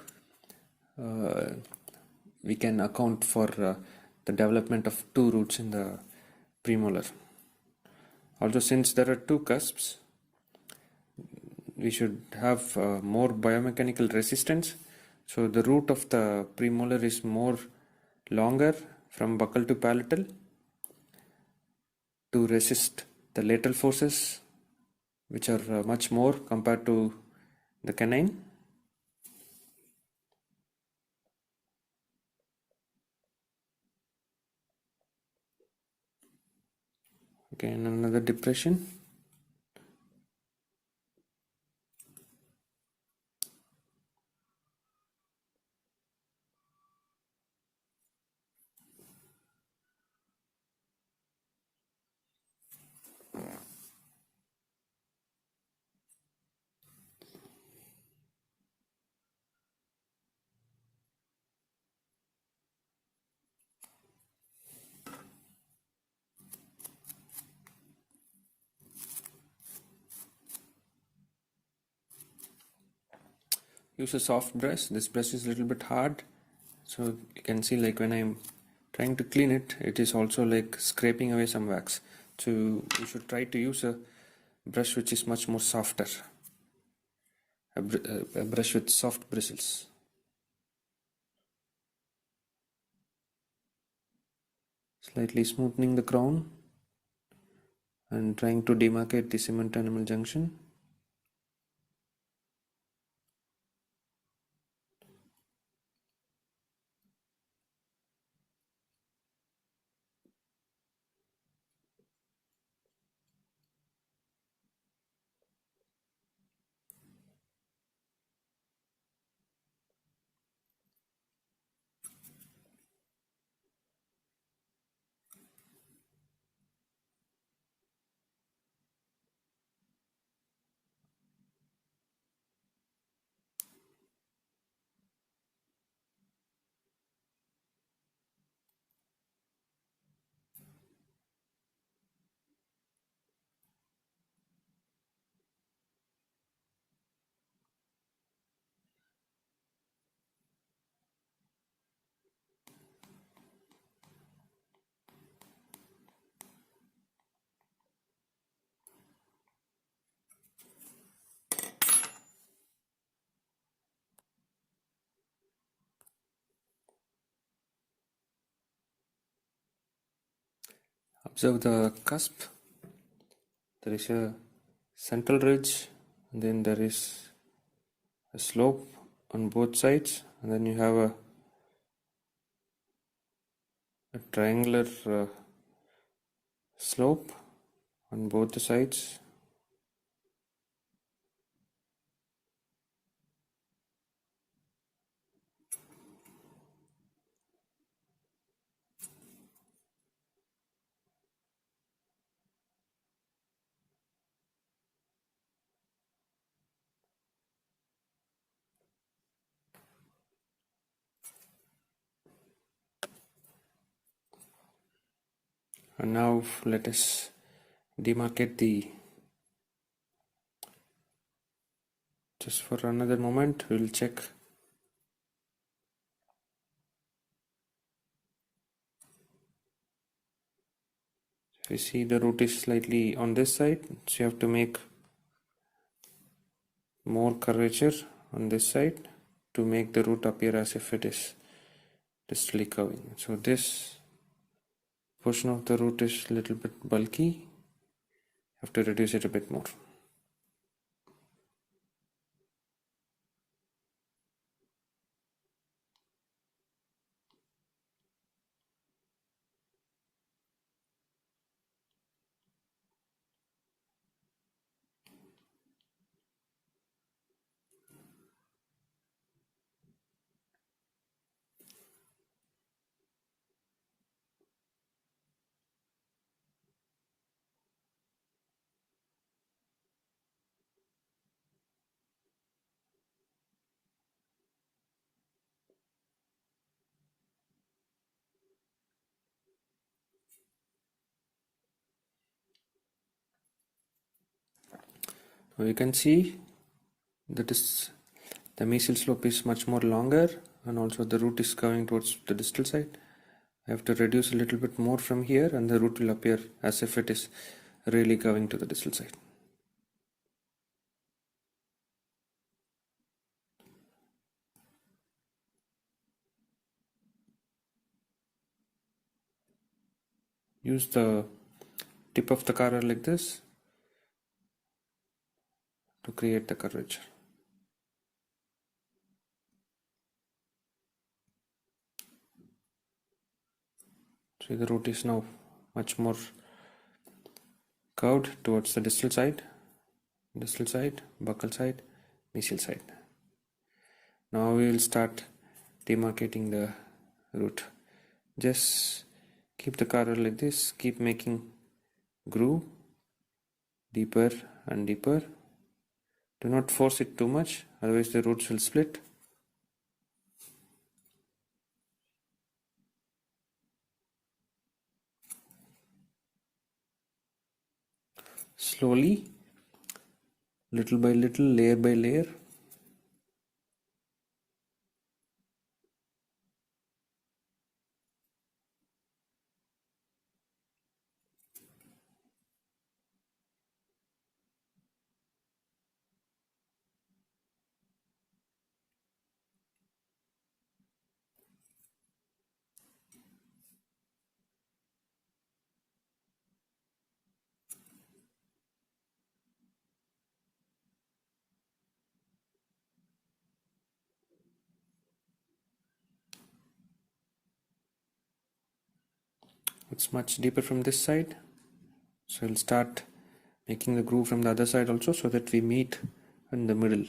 we can account for the development of two roots in the premolar. Also, since there are two cusps, we should have more biomechanical resistance. So the root of the premolar is more longer from buccal to palatal to resist the lateral forces, which are much more compared to the canine. Again, another depression. Use a soft brush. This brush is a little bit hard, so you can see like when I'm trying to clean it, it is also like scraping away some wax. So you should try to use a brush which is much more softer, a brush with soft bristles. Slightly smoothing the crown and trying to demarcate the cement animal junction. Observe the cusp. There is a central ridge, and then there is a slope on both sides, and then you have a triangular slope on both the sides. And now let us demarcate just for another moment, we'll check. We see the root is slightly on this side, so you have to make more curvature on this side to make the root appear as if it is distally curving. So this portion of the root is a little bit bulky. You have to reduce it a bit more. Now you can see that is the mesial slope is much more longer, and also the root is curving towards the distal side. I have to reduce a little bit more from here, and the root will appear as if it is really curving to the distal side. use the tip of the carver like this to create the curvature. See, the root is now much more curved towards the distal side, buccal side, mesial side. Now we will start demarcating the root. Just keep the carver like this, keep making groove deeper and deeper. Do not force it too much, otherwise the roots will split. Slowly, little by little, layer by layer. It's much deeper from this side, so I'll start making the groove from the other side also, so that we meet in the middle.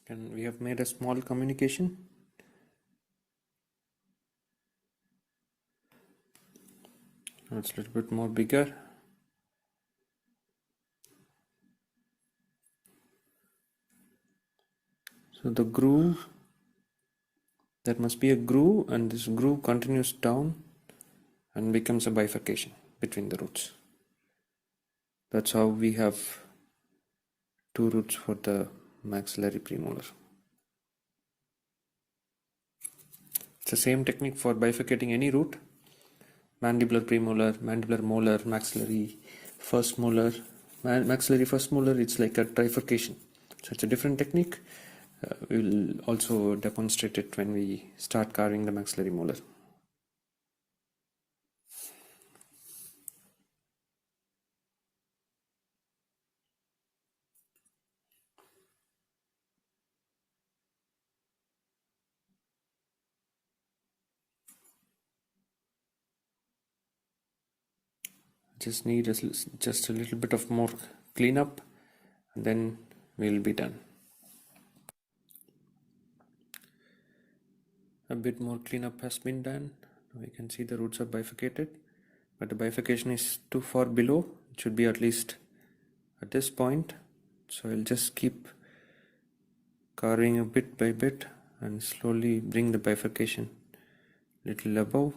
And we have made a small communication. Now it's a little bit more bigger. So the groove, there must be a groove, and this groove continues down and becomes a bifurcation between the roots. That's how we have two roots for the maxillary premolar. It's the same technique for bifurcating any root: mandibular premolar, mandibular molar, maxillary first molar. Maxillary first molar, it's like a trifurcation. So it's a different technique. We will also demonstrate it when we start carving the maxillary molar. Just need just a little bit of more cleanup, and then we'll be done. A bit more cleanup has been done. Now you can see the roots are bifurcated, but the bifurcation is too far below. It should be at least at this point. So I'll just keep carving a bit by bit and slowly bring the bifurcation little above.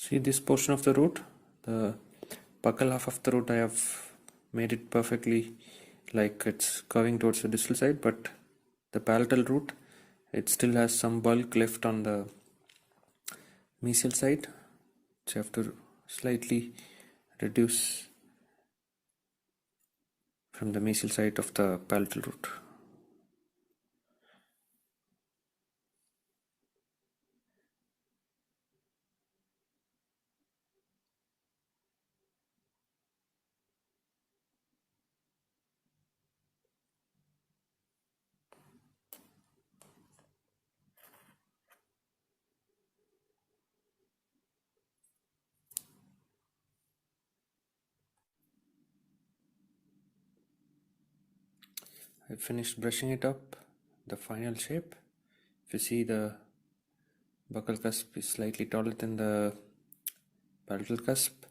See this portion of the root, the buccal half of the root, I have made it perfectly like it's curving towards the distal side, but the palatal root, it still has some bulk left on the mesial side, which I have to slightly reduce from the mesial side of the palatal root. I finished brushing it up, the final shape. If you see, the buccal cusp is slightly taller than the palatal cusp,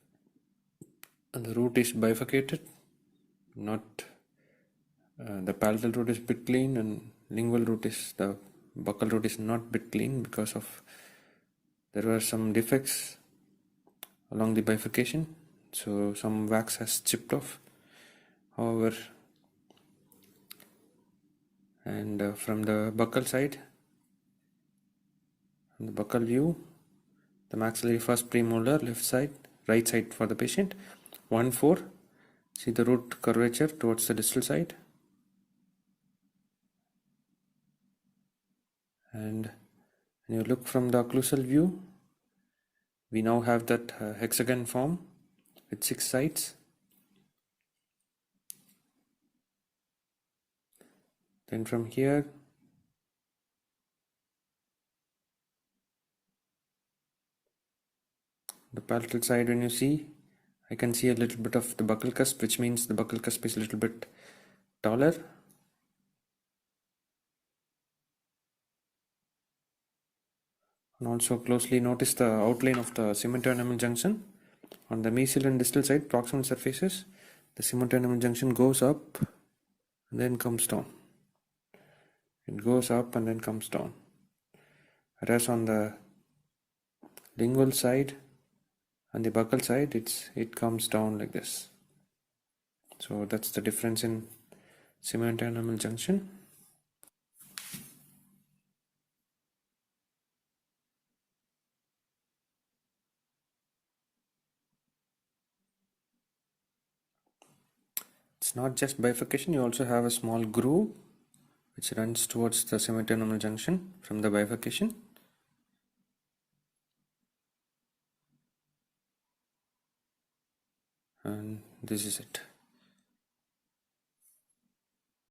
and the root is bifurcated. Not the palatal root is bit clean, and the buccal root is not bit clean because of there were some defects along the bifurcation, so some wax has chipped off. However, and from the buccal side, from the buccal view, the maxillary first premolar, left side, right side for the patient, 1-4. See the root curvature towards the distal side, and when you look from the occlusal view, we now have that hexagon form with 6 sides. Then from here, the palatal side, when you see, I can see a little bit of the buccal cusp, which means the buccal cusp is a little bit taller. And also closely notice the outline of the cemento-enamel junction. On the mesial and distal side, proximal surfaces, the cemento-enamel junction goes up and then comes down. It goes up and then comes down. Whereas on the lingual side and the buccal side, it comes down like this. So that's the difference in cemento-enamel junction. It's not just bifurcation, you also have a small groove which runs towards the cemento-enamel junction from the bifurcation. And this is it.